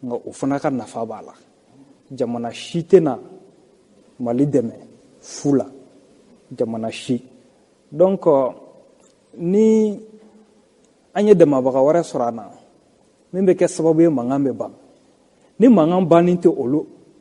nka o fana ka nafa b'a la jamana si tɛna Mali dɛmɛ fu la jamana si donc ni an ye dɛmɛbaga wɛrɛ sɔrɔ an na min bɛ kɛ sababu ye mankan bɛ ban ni mankan banni tɛ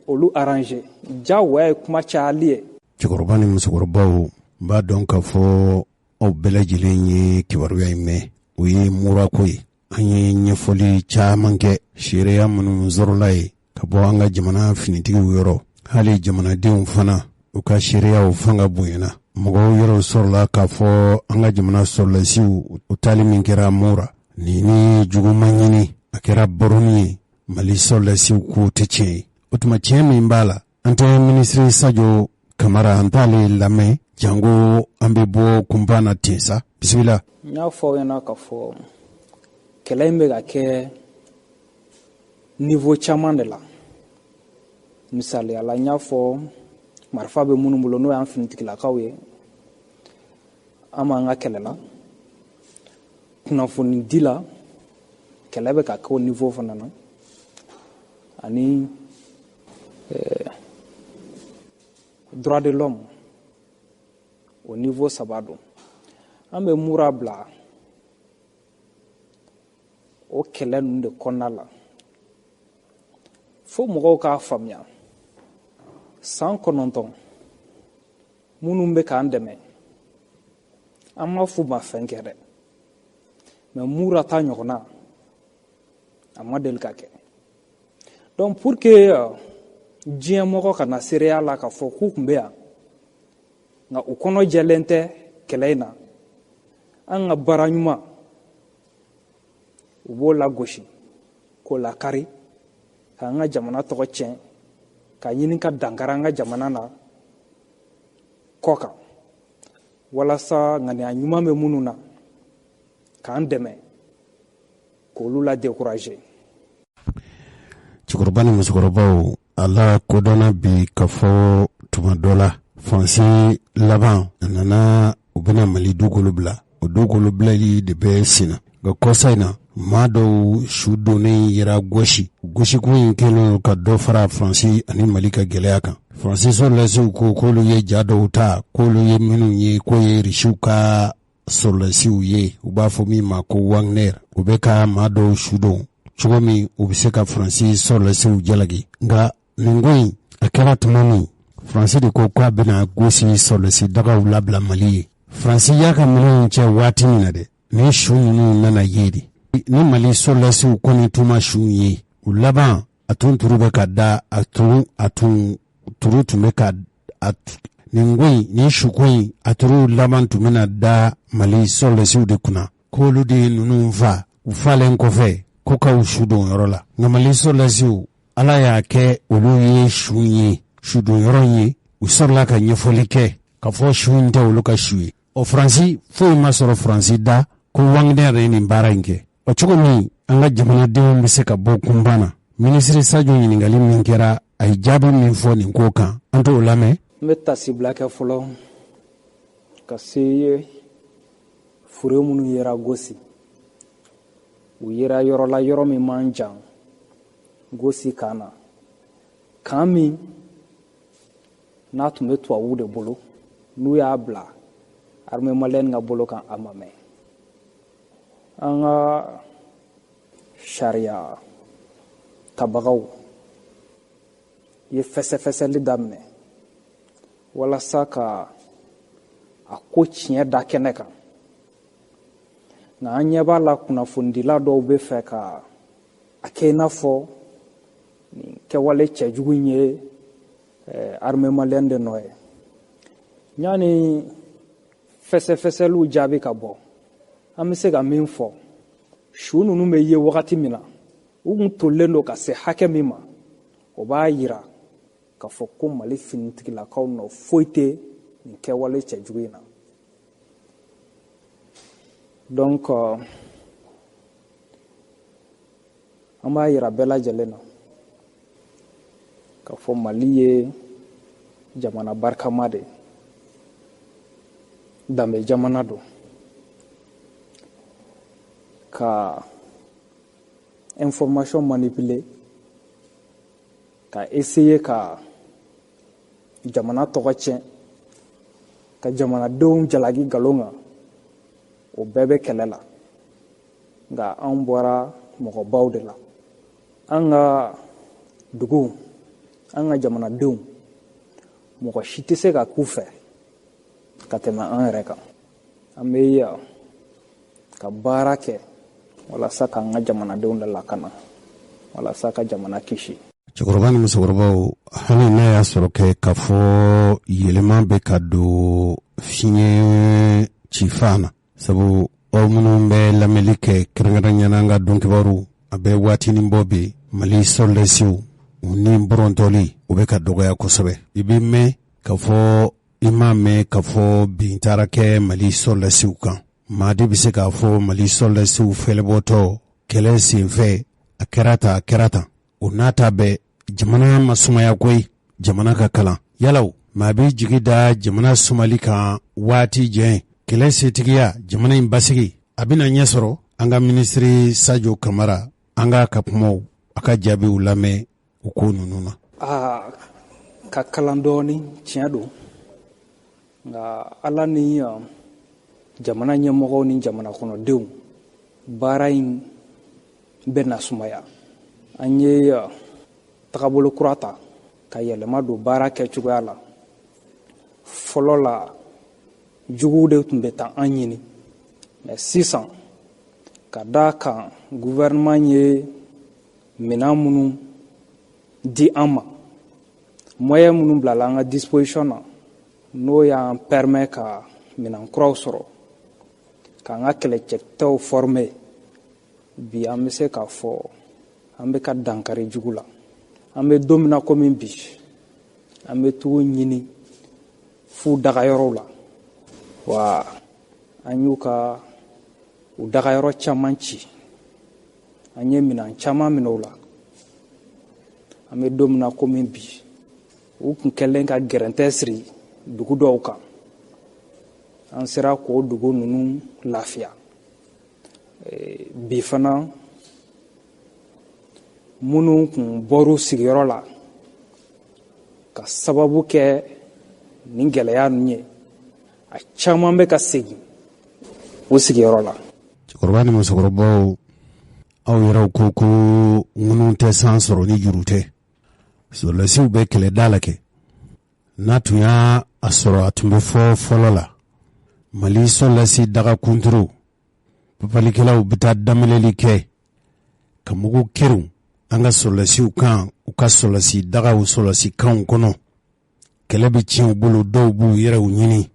olu arranger jagoya ye kuma cayali ye. Cɛkɔrɔba ni musokɔrɔbaw b'a dɔn k'a fɔ aw bɛɛ lajɛlen ye kibaruya in mɛn o ye murako ye an ye ɲɛfɔli caman kɛ seereya minnu sɔrɔla ye ka bɔ an ka jamana finitigiw yɔrɔ hali jamanadenw fana u ka seereyaw fanga bonyana mɔgɔw yɔrɔ sɔrɔla k'a fɔ an ka jamana sɔrɔlasiw u taali min kɛra Mura ni juguman ɲini a kɛra baroni ye Mali sɔrɔlasiw k'o tɛ tiɲɛ ye. O tuma tiɲɛ min b'a la an tɛ minisiri Sajo Kamara an t'ale lamɛn jango an bɛ bɔ kunba na ten sa. Bisimila. N y'a fɔ aw ɲɛna k'a fɔ kɛlɛ in bɛ ka kɛ niveau caman de la. Misaliyala n y'a fɔ marifa bɛ minnu bolo n'o y'an finitigilakaw ye an b'an ka kɛlɛ la. Kunnafoni di la kɛlɛ bɛ ka kɛ o niveau fana na ani droit de l'homme o niveau 3 don. An bɛ Mura bila o kɛlɛ ninnu de kɔnɔna la fo mɔgɔw k'a faamuya san 9 minnu bɛ k'an dɛmɛ an ma f'u ma fɛn kɛ dɛ mais Mura ta ɲɔgɔnna a ma deli ka kɛ. Donc pour que diɲɛ mɔgɔ kana seereya la k'a fɔ k'u tun bɛ yan nka u kɔnɔ jɛlen tɛ kɛlɛ in na an ka baara ɲuman u b'o lagosi k'o lakari k'an ka jamana tɔgɔ tiɲɛ ka ɲini ka dankari an ka jamana na kɔ kan walasa ŋaniya ɲuman bɛ minnu na k'an dɛmɛ k'olu la décourager. Cɛkɔrɔba ni musokɔrɔbaw ala kodɔnna bi ka fɔ tuma dɔ la Faransi laban a nana u bɛna Mali dugukolo bila o dugukolo bilali de bɛ senna nka kɔsa in na maa dɔw su donnen yɛrɛ gosiko in kɛlen ka dɔ fara Faransi ani Mali ka gɛlɛya kan. Faransi sɔrɔlasiw ko k'olu ye ja dɔw ta k'olu ye minnu ye k'o ye Risiw ka sɔrɔlasiw ye u b'a fɔ min ma ko Wagner u bɛ ka maa dɔw su don cogo min u bɛ se ka Faransi sɔrɔlasiw jalaki nka nin ko in a kɛra tuma min Faransi de ko k'a bɛna gosi sɔrɔlasi dagaw labila Mali ye. Faransi y'a ka minɛnw cɛ waati min na dɛ ni su ninnu nana ye de ni Mali sɔrɔlasiw kɔni tuma su ye u laban a tun turu bɛ ka da a turu tun bɛ ka nin ko in ni suko in a turu laban tun bɛna da Mali sɔrɔlasiw de kunna k'olu de ninnu fa u falen kɔfɛ ko k'u su don yɔrɔ la nka Mali sɔrɔlasiw ala y'a kɛ olu ye su ye su don yɔrɔ ye u sɔrɔla ka ɲɛfɔli kɛ ka fɔ su in tɛ olu ka su ye. O Faransi foyi ma sɔrɔ Faransi da ko Wagner ye nin baara in kɛ o cogo min an ka jamanadenw bɛ se ka bɔ kunba na. Minisiri Sajo ɲininkali min kɛra a ye jaabi min fɔ nin ko kan an t'o lamɛn. N bɛ tasibila kɛ fɔlɔ ka se fure minnu yera gosi u yera yɔrɔ la yɔrɔ min man jan gosi kan na kan min n'a tun bɛ tubabuw de bolo n'u y'a bila armée malienne ka bolo kan a ma mɛn. An ka sariya tabagaw ye fɛsɛfɛsɛli daminɛ walasa ka a ko tiɲɛ da kɛnɛ kan nka an ɲɛ b'a la kunnafonidila dɔw bɛ fɛ ka a kɛ i n'a fɔ nin kɛwale cɛjugu in ye armée malienne de nɔ ye. Ɲani fɛsɛfɛsɛliw jaabi ka bɔ an bɛ se ka min fɔ su ninnu bɛ ye wagati min na u tun tolilen don ka se hakɛ min ma o b'a yira k'a fɔ ko Mali finitigilakaw nɔ foyi tɛ nin kɛwale cɛjugu in na. Donc an b'a yira bɛɛ lajɛlen na k'a fɔ Mali ye jamana barikama de danbe jamana don ka information manipuler ka essayer ka jamana tɔgɔ tiɲɛ ka jamanadenw jalaki nkalon kan o bɛɛ bɛ kɛlɛ la nka an bɔra mɔgɔbaw de la. An ka duguw an ka jamanadenw mɔgɔ si tɛ se ka k'u fɛ ka tɛmɛ an yɛrɛ kan. An bɛ yan ka baara kɛ walasa k'an ka jamanadenw de lakana walasa ka jamana kisi. cɛkɔrɔba ni musokɔrɔbaw hali n'a y'a sɔrɔ kɛ k'a fɔ yɛlɛma bɛ ka don fiɲɛ cifan na sabu aw minnu bɛ lamɛnli kɛ kɛrɛnkɛrɛnyana an ka dɔn kibaru a bɛ waatinin bɔ bi mali sɔrɔlasiw ni bɔrɔntɔli o bɛ ka dɔgɔya kosɛbɛ i bɛ mɛn k'a fɔ i m'a mɛn k'a fɔ bin taara kɛ mali sɔrɔlasiw kan maa de bɛ se k'a fɔ mali sɔrɔlasiw fɛlɛbɔtɔ kɛlɛ senfɛ a kɛra tan o n'a ta bɛɛ jamana ma sumaya koyi jamana ka kalan yalaw maa bɛ jigi da jamana sumali kan waati jɛn kɛlɛ setigiya jamana in basigi a bɛna ɲɛ sɔrɔ an ka minisiri Sadio Kamara an ka kumaw a ka jaabiw lamɛn o ko ninnu na. Ka kalan dɔɔni tiɲɛ don nka ala ni jamana ɲɛmɔgɔw ni jamana kɔnɔdenw baara in bɛ na sumaya an ye tagabolo kura ta ka yɛlɛma don baara kɛcogoya la fɔlɔ la juguw de tun bɛ taa an ɲini mɛ sisan ka da kan gouvernement ye minɛn minnu di an ma moyen minnu bilala an ka disposition na n'o y'an permet ka minɛn kuraw sɔrɔ k'an ka kɛlɛcɛtɔw former bi an bɛ se k'a fɔ an bɛ ka dankari jugu la an bɛ don min na komi bi an bɛ tugu ɲini f'u dagayɔrɔw la wa an y'u ka u dagayɔrɔ caman ci an ye minɛn caman minɛ o la an bɛ don min na komi bi u tun kɛlen ka gɛrɛntɛ siri dugu dɔw kan an sera k'o dugu ninnu lafiya bi fana minnu tun bɔr'u sigiyɔrɔ la ka sababu kɛ nin gɛlɛya ninnu ye a caman bɛ ka segin o sigiyɔrɔ la. cɛkɔrɔba ni musokɔrɔbaw aw yɛrɛw ko ŋunu tɛ san sɔrɔ ni juru tɛ sɔrɔlasiw bɛ kɛlɛda la kɛ n'a tun y'a sɔrɔ a tun bɛ fɔ fɔlɔ la mali sɔrɔlasi daga kunturu papalikɛlaw bɛ taa daminɛli kɛ ka mugu kɛriw an ka sɔrɔlasiw kan u ka sɔrɔlasi dagaw sɔrɔlasi kanw kɔnɔ kɛlɛ bɛ tiɲɛ u bolo dɔw b'u yɛrɛw ɲini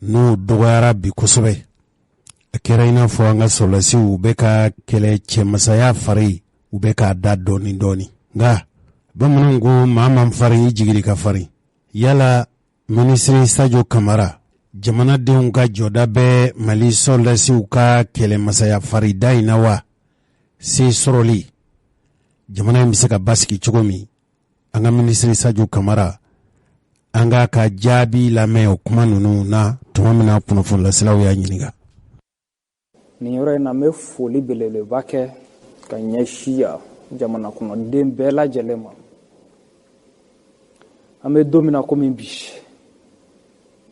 n'o dɔgɔyara bi kosɛbɛ a kɛra i n'a fɔ an ka sɔrɔlasiw bɛ ka kɛlɛ cɛmasaya fari u bɛ k'a da dɔɔni dɔɔni nka bamananw ko maa man farin i jigi de ka farin yala minisiri Sadio Kamara jamanadenw ka jɔda bɛ mali sɔrɔlasiw ka kɛlɛmasaya fari da in na wa se sɔrɔli jamana in bɛ se ka basigi cogo min an ka minisiri Sadio Kamara an ka jaabi lamɛn o kuma ninnu na tuma min na kunnafonilasenaw y'a ɲininka. nin yɔrɔ in na n bɛ foli belebeleba kɛ ka ɲɛsin jamana kɔnɔden bɛɛ lajɛlen ma an bɛ don min na komi bi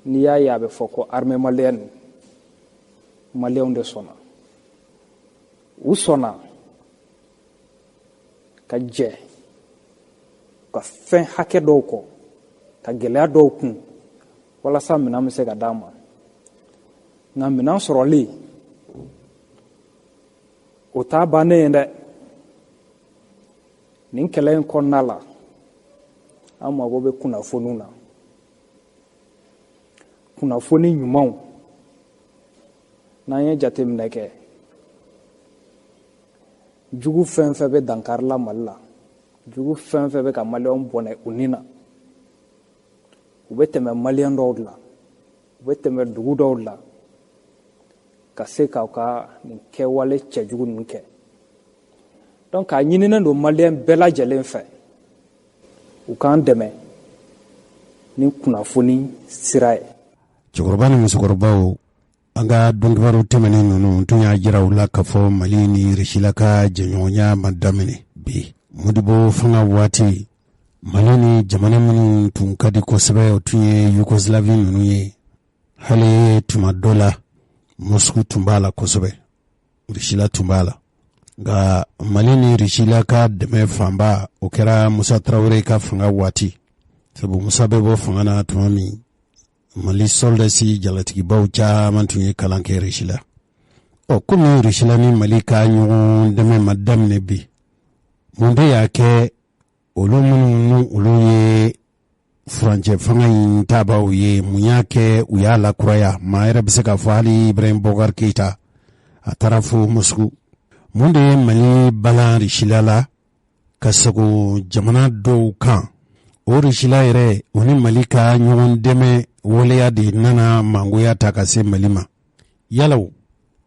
n'i y'a ye a bɛ fɔ ko armée malienne maliyɛnw de sɔnna u sɔnna ka jɛ ka fɛn hakɛ dɔw kɔ ka gɛlɛya dɔw kun walasa minɛn bɛ se ka d'a ma nka minɛn sɔrɔli o t'a bannen ye dɛ nin kɛlɛ in kɔnɔna la an mago bɛ kunnafoniw na kunnafoni ɲumanw n'an ye jateminɛ kɛ jugu fɛn fɛn bɛ dankari la Mali la jugu fɛn fɛn bɛ ka maliyɛnw bɔnɛ u ni na u bɛ tɛmɛ maliyɛn dɔw de la u bɛ tɛmɛ dugu dɔw de la ka se k'aw ka nin kɛwale cɛjugu ninnu kɛ donc a ɲininen don maliyɛn bɛɛ lajɛlen fɛ u k'an dɛmɛ ni kunnafoni sira ye. cɛkɔrɔba ni musokɔrɔbaw an ka dɔnkibaru tɛmɛnen ninnu tun y'a jira u la k'a fɔ mali ni risila ka jɛɲɔgɔnya ma daminɛ bi modibo fanga waati mali ni jamana minnu tun ka di kosɛbɛ o tun ye Yugoslavie ninnu ye hali tuma dɔ la Moscou tun b'a la kosɛbɛ risila tun b'a la nka mali ni risila ka dɛmɛ fanba o kɛra Musa Tarawele ka fanga waati sabu Musa bɛ bɔ fanga na tuma min mali sɔrɔdasi jalatigibaw caman tun ye kalan kɛ risila komi risila ni mali ka ɲɔgɔn dɛmɛ ma daminɛ bi mun de y'a kɛ olu minnu olu ye furancɛ fanga in tabaw ye mun y'a kɛ u y'a lakuraya maa yɛrɛ bɛ se k'a fɔ hali Ibrahim Boubacar Keita a taara fo Moscou. Mun de ye Mali balan Risila la ka sago jamana dɔw kan? O Risila yɛrɛ o ni Mali ka ɲɔgɔn dɛmɛ waleya de nana mangoya ta ka se Mali ma. Yalaw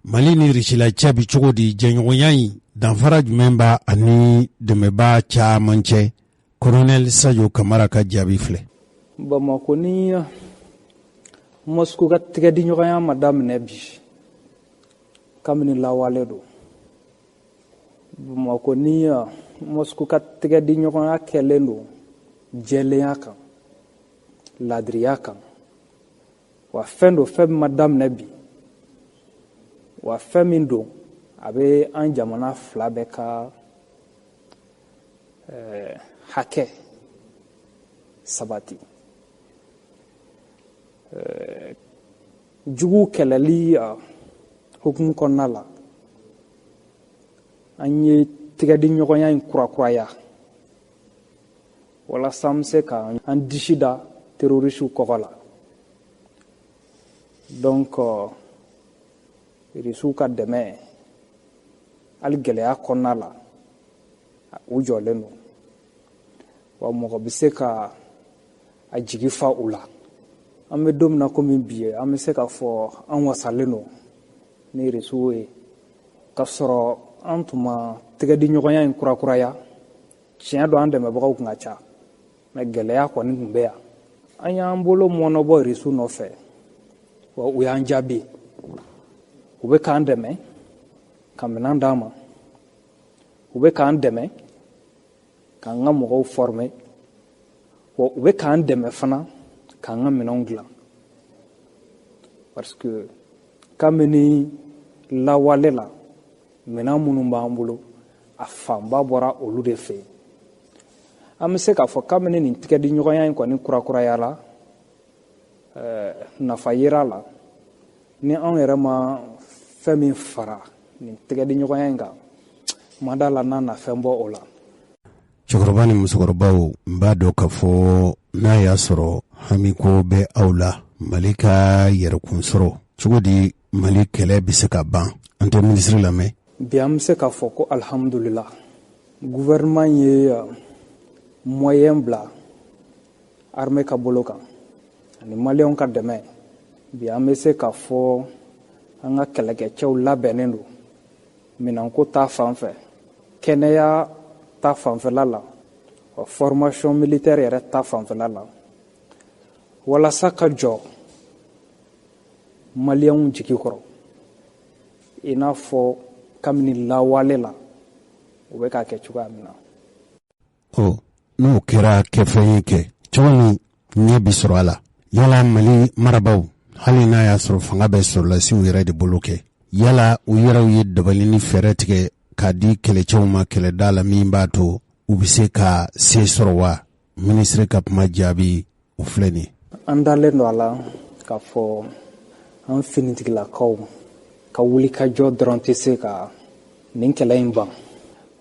Mali ni Risila cɛ bi cogo di? Jɛɲɔgɔnya in danfara jumɛn b'a ani dɛmɛbaa caaman cɛ? Colonel Sadio Kamara ka jaabi filɛ. Bamako ni Moscou ka tigɛdiɲɔgɔnya ma daminɛ bi kabini lawale don. Bamako ni Moscou ka tigɛdiɲɔgɔnya kɛlen don jɛlenya kan, ladiriya kan. Wa fɛn don fɛn min ma daminɛ bi, wa fɛn min don a bɛ an jamana fila bɛɛ ka hakɛ sabati. Jugu kɛlɛli hukumu kɔnɔna la an ye tigɛdiɲɔgɔnya in kurakuraya walasa an bɛ se ka an disi da terorisiw kɔgɔ la. Donc irisiw ka dɛmɛ hali gɛlɛya kɔnɔna la u jɔlen don, wa mɔgɔ bɛ se ka a jigi fa u la. An bɛ don min na komi bi an bɛ se ka fɔ an wasalen don ni irisiw ye ka sɔrɔ an tun ma tigɛdiɲɔgɔnya in kurakuraya. Tiɲɛ don an dɛmɛbagaw kun ka ca, mais gɛlɛya kɔni tun bɛ yan. An y'an bolo mɔnɔbɔ irisiw nɔfɛ, wa u y'an jaabi. U bɛ k'an dɛmɛ ka minɛn d'an ma, u bɛ k'an dɛmɛ k'an ka mɔgɔw former, wa u bɛ k'an dɛmɛ fana k'an ka minɛnw dilan. Parce que kabini lawale la minɛn minnu b'an bolo a fanba bɔra olu de fɛ yen. An bɛ se k'a fɔ kabini nin tigɛdiɲɔgɔnya in kɔni kurakurayala nafa yera la ni anw yɛrɛ ma fɛn min fara nin tigɛdiɲɔgɔnya in kan ma da la n'an na fɛn bɔ o la. Cɛkɔrɔba ni musokɔrɔbaw n b'a dɔn k'a fɔ n'a y'a sɔrɔ hami ko bɛ aw la Mali ka yɛrɛkun sɔrɔ cogo di Mali kɛlɛ bɛ se ka ban? An tɛ minisiri lamɛn. Bi an bɛ se k'a fɔ ko alhamdulillah gouvernement ye moyen bila armée ka bolo kan ani maliyɛnw ka dɛmɛ. Bi an bɛ se k'a fɔ an ka kɛlɛkɛcɛw labɛnnen don minɛnko ta fanfɛ, kɛnɛya ta fanfɛla la, wa formation militaire yɛrɛ ta fanfɛla la, walasa ka jɔ maliyɛnw jigi kɔrɔ i n'a fɔ kabini lawale la u bɛ k'a kɛ cogoya min na. N'o kɛra kɛfɛn ye kɛ cogo min ɲɛ bi sɔrɔ a la, yala Mali marabaw hali n'a y'a sɔrɔ fanga bɛ sɔrɔlasiw yɛrɛ de bolo kɛ, yala u yɛrɛw ye dabali ni fɛɛrɛ tigɛ k'a di kɛlɛcɛw ma kɛlɛda la min b'a to u bɛ se ka se sɔrɔ wa? Minisiri ka kuma jaabi o filɛ nin ye. An dalen don a la k'a fɔ an finitigilakaw ka wuli ka jɔ dɔrɔn tɛ se ka nin kɛlɛ in ban.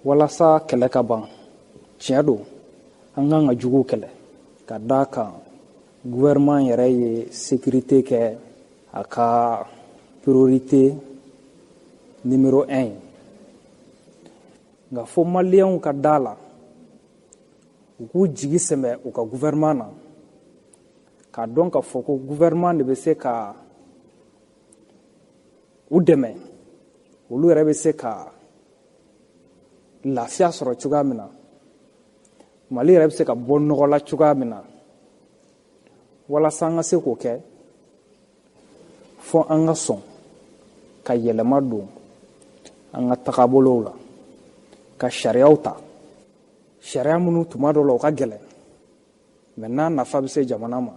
Walasa kɛlɛ ka ban, tiɲɛ don an kan ka juguw kɛlɛ ka d'a kan gouvernement yɛrɛ ye sécurité kɛ a ka priorité numéro 1 ye. Nka fo maliyɛnw ka da la u k'u jigi sɛmɛ u ka gouvernement na k'a dɔn k'a fɔ ko gouvernement de bɛ se ka u dɛmɛ, olu yɛrɛ bɛ se ka lafiya sɔrɔ cogoya min na, Mali yɛrɛ bɛ se ka bɔ nɔgɔ la cogoya min na. Walasa an ka se k'o kɛ, fo an ka sɔn ka yɛlɛma don an ka tagabolow la, ka sariyaw ta, sariya minnu tuma dɔw la u ka gɛlɛn mais n'a nafa bɛ se jamana ma,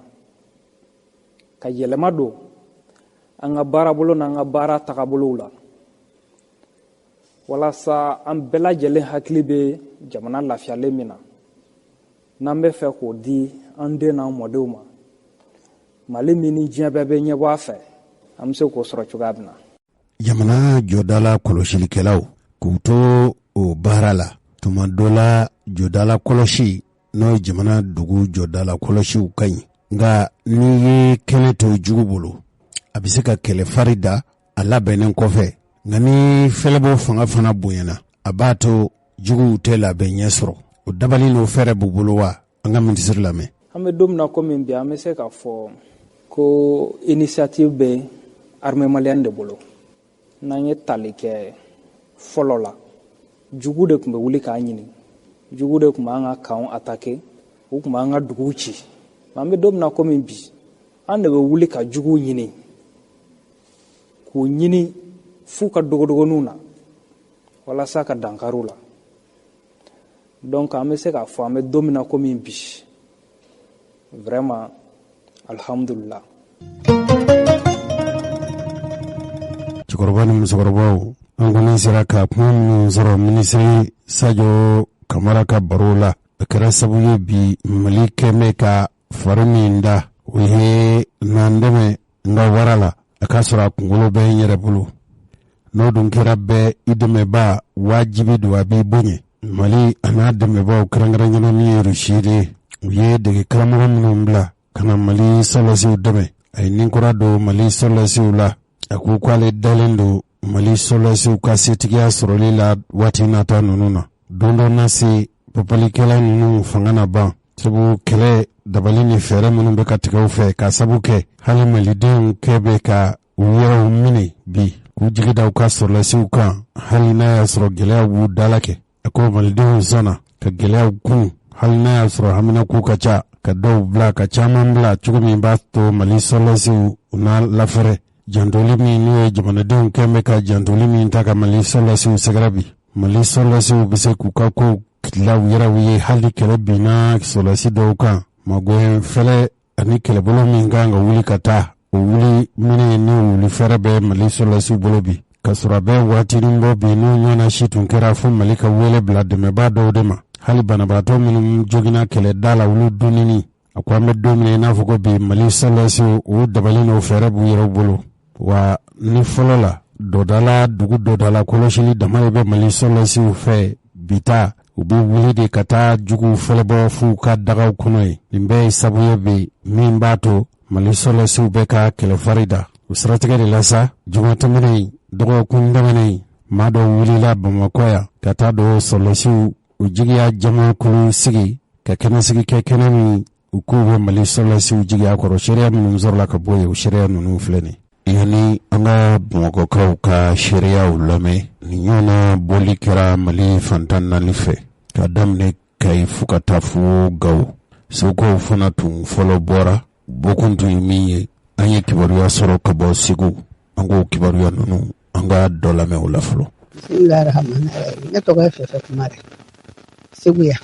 ka yɛlɛma don an ka baarabolo n'an ka baara tagabolow la, walasa an bɛɛ lajɛlen hakili bɛ jamana lafiyalen min na, n'an bɛ fɛ k'o di an den n'an mɔdenw ma, Mali min ni diɲɛ bɛɛ bɛ ɲɛbɔ a fɛ, an bɛ se k'o sɔrɔ cogoya min na. Jamana jɔdala kɔlɔsilikɛlaw k'u to o baara la tuma dɔ la jɔdala kɔlɔsi n'o ye jamana dugu jɔdala kɔlɔsiw ka ɲi nka n'i ye kɛnɛ to jugu bolo a bɛ se ka kɛlɛ fari da a labɛnnen kɔfɛ nka ni fɛlɛbɔ fanga fana bonyana a b'a to juguw tɛ labɛn ɲɛ sɔrɔ o dabali n'o fɛrɛ b'u bolo wa an ka minisiri lamɛn. an bɛ don min na komi bi an bɛ se k'a fɔ ko initiative bɛ armée malienne de bolo n'an ye tali kɛ fɔlɔ la jugu de tun bɛ wuli k'a ɲini jugu de tun b'an ka camps attaquer u tun b'an ka duguw ci an bɛ don min na komi bi an de bɛ wuli ka juguw ɲini k'u ɲini f'u ka dogodogoniw na walasa ka dankariw la donc an bɛ se k'a fɔ an bɛ don min na komi bi vraiment alhamdulillah. cɛkɔrɔba ni musokɔrɔbaw an kɔni sera ka kuma minnu sɔrɔ minisiri Sajo Kamara ka baro la a kɛra sabu ye bi Mali kɛmɛ ka fari min da o ye n'an dɛmɛ n ka wara la a k'a sɔrɔ a kunkolo bɛ n yɛrɛ bolo n'o dun kɛra bɛɛ i dɛmɛba wajibi don a b'i bonya Mali a n'a dɛmɛbaw kɛrɛnkɛrɛnɲɛna min ye Rusi de u ye dege karamɔgɔ minnu bila ka na Mali sɔlasiw dɛmɛ a ye ninkura don Mali sɔlasiw la a ko k'ale dalen don Mali sɔlasiw ka setigiya sɔrɔli la waati nata ninnu na don dɔ na se papalikɛla ninnu fanga na ban sabu kɛlɛ dabali ni fɛɛrɛ minnu bɛ ka tigɛw fɛ ka sabu kɛ hali malidenw kɛ bɛ ka u yɛrɛw minɛ bi k'u jigi da u ka sɔrɔlasiw kan hali n'a y'a sɔrɔ gɛlɛyaw b'u dala kɛ a ko malidenw sɔnna ka gɛlɛyaw kun hali n'a y'a sɔrɔ haminako ka ca ka dɔw bila ka caman bila cogo min b'a to Mali sɔrɔlasiw u n'a lafɛrɛ jantoli min n'o ye jamanadenw kɛ bɛ ka jantoli min ta ka Mali sɔrɔlasiw sɛgɛrɛ bi Mali sɔrɔlasiw bɛ se k'u ka kow tilaw yɛrɛw ye hali kɛlɛ binna sɔrɔlasi dɔw kan magoɲɛ fɛlɛ ani kɛlɛbolo min kan ka wuli ka taa o wuli minɛ ni wuli fɛrɛ bɛ Mali sɔrɔlasiw bolo bi ka sɔrɔ a bɛ waatinin bɔ bi n'o ɲɔgɔnna si tun kɛra fo Mali ka wele bila dɛmɛbaa dɔw de ma hali banabaatɔ minnu joginna kɛlɛ da la olu dunini a ko an bɛ don min i n'a fɔ ko bi Mali sɔrɔlasiw o dabali n'o fɛrɛ b'u yɛrɛw bolo wa ni fɔlɔ la dɔdala dugu dɔdala kɔlɔsili dama bɛ Mali sɔrɔlasiw fɛ bi ta u bɛ wuli de ka taa juguw fɛlɛbɔ f'u ka dagaw kɔnɔ ye nin bɛɛ ye sabu ye bi min b'a to Mali sɔrɔlasiw bɛ ka kɛlɛfari da o siratigɛ de la sa juma tɛmɛnen dɔgɔkun tɛmɛnen maa dɔ wulila Bamakɔ yan ka taa don sɔrɔlasiw u jigiya jamakulu sigi ka kɛnɛsigi kɛ kɛnɛ min u k'u bɛ Mali sɔrɔlasiw jigiya kɔrɔ sariya minnu sɔrɔla ka bɔ yen o sariya ninnu filɛ nin yanni an ka Bamakɔkaw ka sariyaw lamɛn nin ɲɔgɔnna bɔli kɛra Mali fantan naani fɛ ka daminɛ Kayi fo ka taa fo Gawo Segukaw fana tun fɔlɔ bɔra bɔkun tun ye min ye an ye kibaruya sɔrɔ ka bɔ Segu an k'o kibaruya ninnu an ka dɔ lamɛn o la fɔlɔ. Bismillahirrahmanirrahim. Ne tɔgɔ ye Fɛfɛ Kumare Segu yan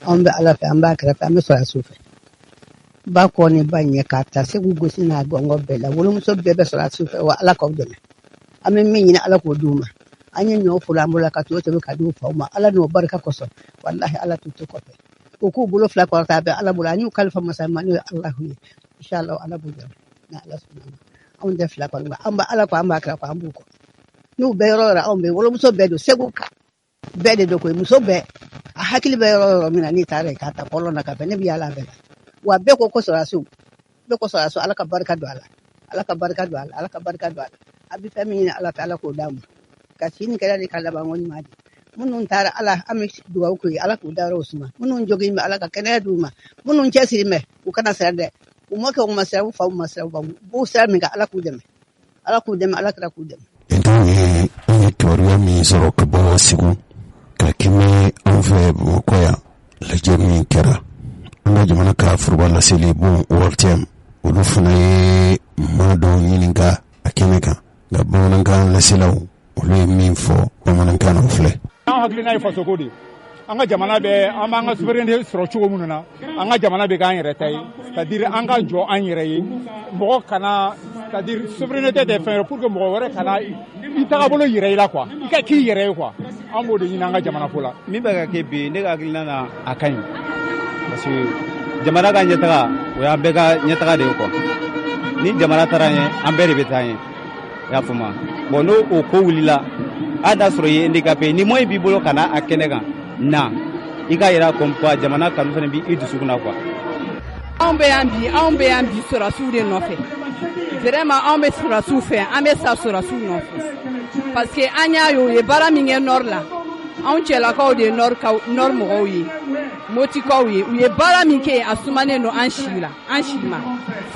an bɛ Ala fɛ an b'a kɛrɛfɛ an bɛ sɔrɔdasiw fɛ ba kɔ ni ba ɲɛ k'a ta Segu gosi n'a gɔngɔ bɛɛ la wolomuso bɛɛ bɛ sɔrɔdasiw fɛ wa Ala k'aw dɛmɛ an bɛ min ɲini Ala k'o d'u ma an ye ɲɔ folo an bolo ka to tobi ka d'u faw ma Ala n'o barika kosɔn wallahi Ala t'u to kɔfɛ u k'u bolo fila kɔrɔta bɛ Ala bolo an y'u kalifa masa ma n'o ye Alahu ye inshallah Ala b'u dɛmɛ na Ala subhanahu anw tɛ fila kɔni an b'a Ala kɔ an b'a kɛra kɔ an b'u kɔ n'u bɛɛ yɔrɔ yɔrɔ anw bɛ wolomuso bɛɛ don Segu kan bɛɛ de don koyi muso bɛɛ a hakili bɛ yɔrɔ yɔrɔ min na n'i taara yen k'a ta kɔlɔn na ka bɛn ne bɛ yaala bɛɛ la wa bɛɛ ko sɔrɔdasiw bɛɛ ko sɔrɔdasiw Ala ka barika don a la Ala ka barika don a la Ala ka barika don a la a bɛ fɛn min ɲini Ala fɛ Ala k'o d'a ma ka sini kɛra de ka laban ko ɲuman di minnu taara Ala an bɛ dugawu k'u ye Ala k'u dayɔrɔ suma minnu jogin bɛ Ala ka kɛnɛya d'u ma minnu cɛsiri mɛ u kana siran dɛ u mɔ kɛ u ma siran u faw ma siran u baw b'u siran min kan Ala k'u dɛmɛ Ala k'u dɛmɛ Ala kɛra k'u dɛmɛ. An ye kibaruya min sɔrɔ ka bɔ Segu ka kɛmɛ an fɛ Bamakɔ yan lajɛ min kɛra an ka jamana ka furuba laseli bon ORTM olu fana ye maa dɔw ɲininka a kɛnɛ kan nka bamanankan laselaw olu ye min fɔ bamanankan na filɛ. An hakilina ye fasoko de an ka jamana bɛ an b'an ka souveraineté sɔrɔ cogo minnu na an ka jamana bɛ k'an yɛrɛ ta ye c'est-à-dire an ka jɔ an yɛrɛ ye mɔgɔ kana c'est-à-dire souveraineté tɛ fɛn ye pour que mɔgɔ wɛrɛ kana i tagabolo yɛrɛ i la quoi i ka k'i yɛrɛ ye quoi an b'o de ɲini an ka jamana ko la. Min bɛ ka kɛ bi ne ka hakilina na a ka ɲi parce que jamana ka ɲɛtaga o y'an bɛɛ ka ɲɛtaga de ye quoi ni jamana taara ɲɛ an bɛɛ de bɛ taa ɲɛ i y'a faamu bon n'o o ko wulila a da sɔrɔ i ye handicapé ni moyen b'i bolo ka na a kɛnɛ kan na i ka yira comme quoi jamana kanu fana bi i dusukun na quoi. Anw bɛ yan bi sɔrɔsiw de nɔfɛ vraiment anw bɛ sɔrɔsiw fɛ an bɛ sa sɔrɔsiw nɔfɛ parce que an y'a ye u ye baara min kɛ nord la anw cɛlakaw de ye nord mɔgɔw ye motikaw ye u ye baara min kɛ a sumanen don an si ma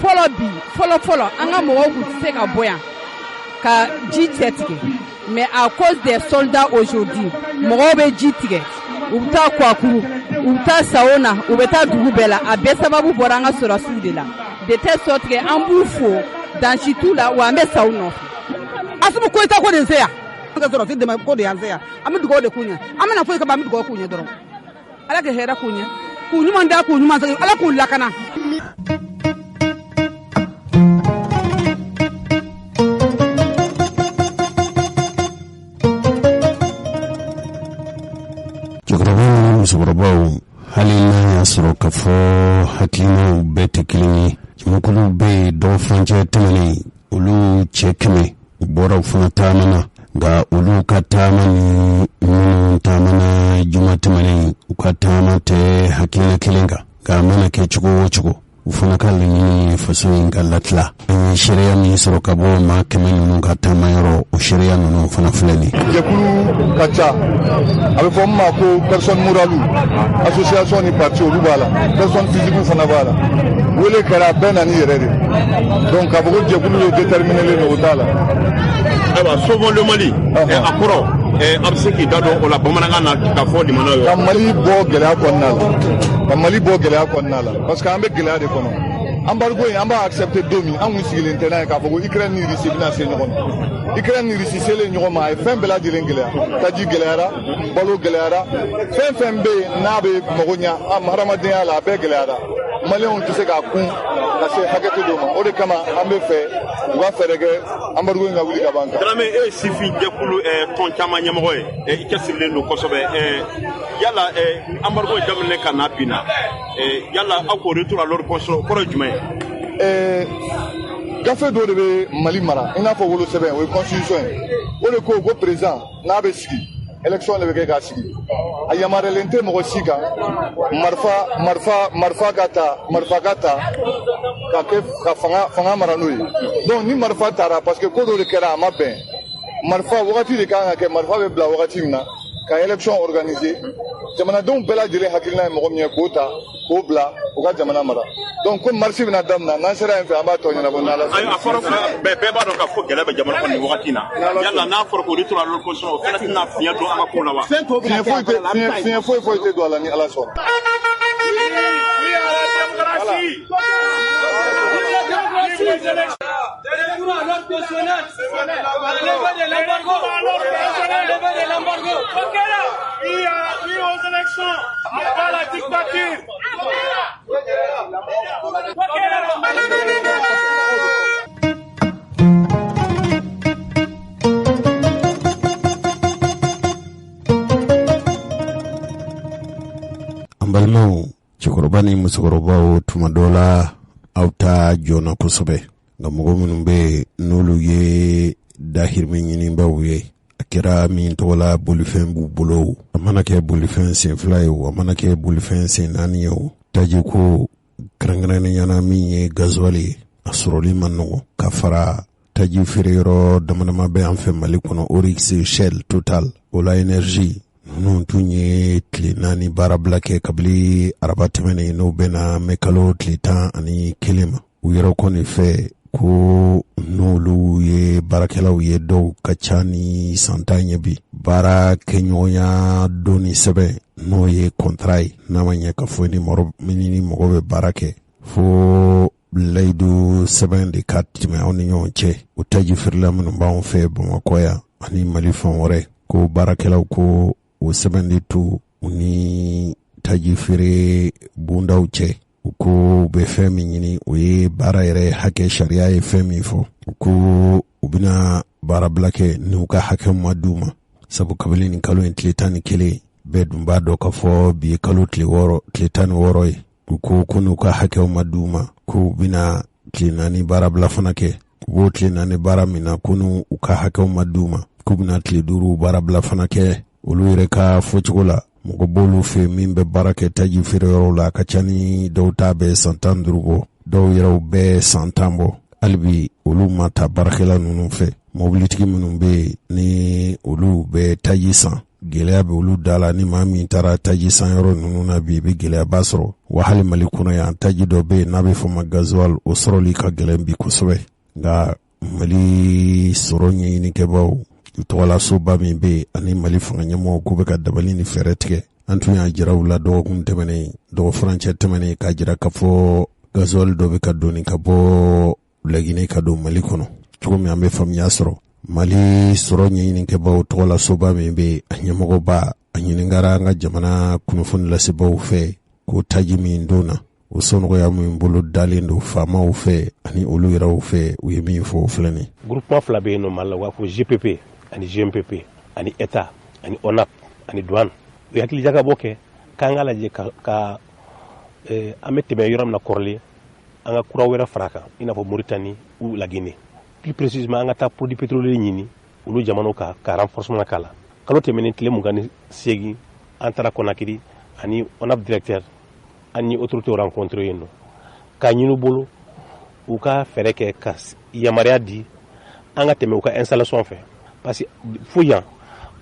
fɔlɔ an ka mɔgɔw tun tɛ se ka bɔ yan ka ji tigɛ mais à cause des soldats aujourd'hui mɔgɔw bɛ ji tigɛ u bɛ taa Kwakuru u bɛ taa Saona u bɛ taa dugu bɛɛ la a bɛɛ sababu bɔra an ka sɔrɔsiw de la de telle sorte que an b'u fo dans tout la wa an bɛ sa u nɔfɛ. Asumu Koyita ko de se yan an ka sɔrɔsi dɛmɛ ko de y'an se yan an bɛ dugawu de k'u ɲɛ an bɛna foyi kɛ an bɛ dugawu k'u ɲɛ dɔrɔn Ala ka hɛrɛ k'u ɲɛ k'u ɲuman da k'u ɲuman segin Ala k'u lakana. musokɔrɔbaw hali n'a y'a sɔrɔ ka fɔ hakilinaw bɛɛ tɛ kelen ye jamakuluw bɛ yen dɔw furancɛ tɛmɛnen olu cɛ 100 u bɔra fana taamana nka olu ka taama ni minnu taamana juma tɛmɛnen u ka taama tɛ hakilina kelen kan nka a mana kɛ cogo o cogo u fana ka laɲini faso in ka latila an ye sariya min sɔrɔ ka bɔ maa 100 ninnu ka taamayɔrɔ o sariya ninnu fana filɛ nin jɛkulu ka ca a bɛ fɔ min ma ko personne morale association ni parti olu b'a la personne physique fana b'a la wele kɛra bɛɛ na ni yɛrɛ de donc k'a fɔ ko jɛkulu ye déterminé don o t'a la. ayiwa sauvons le Mali a kɔrɔ a bɛ se k'i da don o la bamanankan na ka fɔ limanaw ye. ka Mali bɔ gɛlɛya kɔnɔna la parce que an bɛ gɛlɛya de kɔnɔ embargo in an b'a accepter don min an kun sigilen tɛ n'a ye k'a fɔ ko Ukraine ni Russie bɛna se ɲɔgɔn ma Ukraine ni Russie selen ɲɔgɔn ma a ye fɛn bɛɛ lajɛlen gɛlɛya taji gɛlɛyara balo gɛlɛyara fɛn bɛ yen n'a bɛ mago ɲa hadamadenya la a bɛɛ gɛlɛyara Maliens tɛ se k'a kun ka se hakɛto dɔ ma o de kama an bɛ fɛ u ka fɛɛrɛ kɛ embargo in ka wuli ka ban kan. Dramé e sifin jɛkulu tɔn caman ɲɛmɔgɔ ye i cɛsirilen don kosɛbɛ yala embargo in daminɛ ka na bin na yala aw k'o retour à l'ordre constitutionnel kɔrɔ ye jumɛn ye. gafe dɔ de bɛ Mali mara i n'a fɔ wolosɛbɛn o ye constitution ye o de ko président n'a bɛ sigi élection de bɛ kɛ k'a sigi a yamaruyalen tɛ mɔgɔ si kan marifa ka ta ka fanga mara n'o ye donc ni marifa taara parce que ko dɔ de kɛra a ma bɛn marifa wagati de kan ka kɛ marifa bɛ bila wagati min na ka élection organiser jamanadenw bɛɛ lajɛlen hakilina ye mɔgɔ min ye k'o ta k'o bila u ka jamana mara donc ko marche bɛna daminɛ n'an sera yen fɛ an b'a tɔ ɲɛnabɔ n'Ala sɔnna. a fɔra bɛɛ b'a dɔn k'a fɔ gɛlɛya bɛ jamana kɔnɔ nin wagati in na yala n'a fɔra ko retour à l'ordre constitutionnel o fana tɛna fiɲɛ don an ka ko la wa. fiɲɛ foyi tɛ don a la ni Ala sɔnna. an balimaw cɛkɔrɔba ni musokɔrɔbaw tuma dɔ la aw ta joona kosɛbɛ nka mɔgɔ minnu bɛ n'olu ye dahirimɛ ɲinibaw ye a kɛra min tɔgɔ la bolifɛn b'u bolo a mana kɛ bolifɛn sen 2 ye o a mana kɛ bolifɛn sen 4 ye o taji ko kɛrɛnkɛrɛnnenya min ye gasoil ye a sɔrɔli man nɔgɔ ka fara taji feere yɔrɔ damadama bɛ an fɛ Mali kɔnɔ Oryx, Shell, Total, Ola Energy ninnu tun ye tile 4 baarabila kɛ kabili araba tɛmɛnen n'o bɛna mɛ kalo tile 11 ma u yɛrɛ kɔni fɛ ko n'olu ye baarakɛlaw ye dɔw ka ca ni san 10 ɲɛ bi baara kɛɲɔgɔnya doni sɛbɛn n'o ye contrat ye n'a ma ɲɛ ka fɔ ni mɔgɔ bɛ baara kɛ fo layidu sɛbɛn de ka tɛmɛ aw ni ɲɔgɔn cɛ o taji feerela minnu b'anw fɛ Bamakɔ yan ani Mali fan wɛrɛ ko baarakɛlaw ko o sɛbɛn de to u ni taji feere bondaw cɛ u ko u bɛ fɛn min ɲini o ye baara yɛrɛ hakɛ sariya ye fɛn min fɔ u ko u bɛna baarabila kɛ n'u ka hakɛ ma d'u ma sabu kabili nin kalo in tile 11 bɛɛ dun b'a dɔn ka fɔ bi ye kalo tile 16 ye u ko n'u ka hakɛw ma d'u ma ko u bɛna tile 4 baarabila fana kɛ u b'o tile 4 baara min na ko n'u ka hakɛw ma d'u ma k'u bɛna tile 5 baarabila fana kɛ olu yɛrɛ ka fɔcogo la mɔgɔ b'olu fɛ min bɛ baara kɛ taji feereyɔrɔw la a ka ca ni dɔw ta bɛ san 15 bɔ dɔw yɛrɛw bɛ san 10 bɔ hali bi olu ma ta baarakɛla ninnu fɛ mobilitigi minnu bɛ yen ni olu bɛ taji san gɛlɛya bɛ olu da la ni maa min taara taji san yɔrɔ ninnu na bi i bɛ gɛlɛyaba sɔrɔ wa hali Mali kɔnɔ yan taji dɔ bɛ yen n'a bɛ fɔ ma gasoil o sɔrɔli ka gɛlɛn bi kosɛbɛ nka Mali sɔrɔ ɲɛɲinikɛbaw tɔgɔlasoba min bɛ yen ani Mali fanga ɲɛmɔgɔw k'u bɛ ka dabali ni fɛɛrɛ tigɛ an tun y'a jira u la dɔgɔkun tɛmɛnen dɔgɔ furancɛ tɛmɛnen k'a jira k'a fɔ gasoil dɔ bɛ ka donni ka bɔ Laginɛ ka don Mali kɔnɔ cogo min an bɛ faamuya sɔrɔ Mali sɔrɔ ɲɛɲinikɛbaw tɔgɔlasoba min bɛ yen a ɲɛmɔgɔba a ɲininkara an ka jamana kunnafoni lasebaaw fɛ ko taji min donna o sɔnɔgɔya min bolo dalen don faamaw fɛ ani olu yɛrɛw fɛ u ye min fɔ o filɛ nin groupement fila bɛ yen nɔ Mali la u b'a fɔ GPP ani GMPP ani ETA ani ONAP ani douane u ye hakilijagabɔ kɛ k'an ka lajɛ ka an bɛ tɛmɛ yɔrɔ min na kɔrɔlen an ka kura wɛrɛ fara kan i n'a fɔ Mauritanie ou Laginɛ plus précisément an ka taa produit pétrolier ɲini olu jamanaw ka renforcement k'a la kalo tɛmɛnen tile 28 an taara Conakry ani ONAP directeur ani autorité rencontré yen nɔ k'a ɲini u bolo u ka fɛɛrɛ kɛ ka yamaruya di an ka tɛmɛ u ka installation fɛ parce que fo yan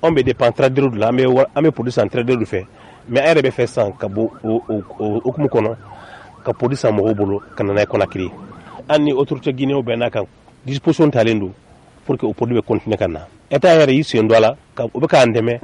anw bɛ dépend trader de la an bɛ produit san trader de fɛ mais an yɛrɛ bɛ fɛ san ka bɔ o hukumu kɔnɔ ka produit san mɔgɔw bolo ka na n'a ye Conakry an ni autorité guinéen bɛɛ n'a ka disposition talen don pour que o produit bɛ continuer ka na État yɛrɛ y'i sen don a la u bɛ k'an dɛmɛ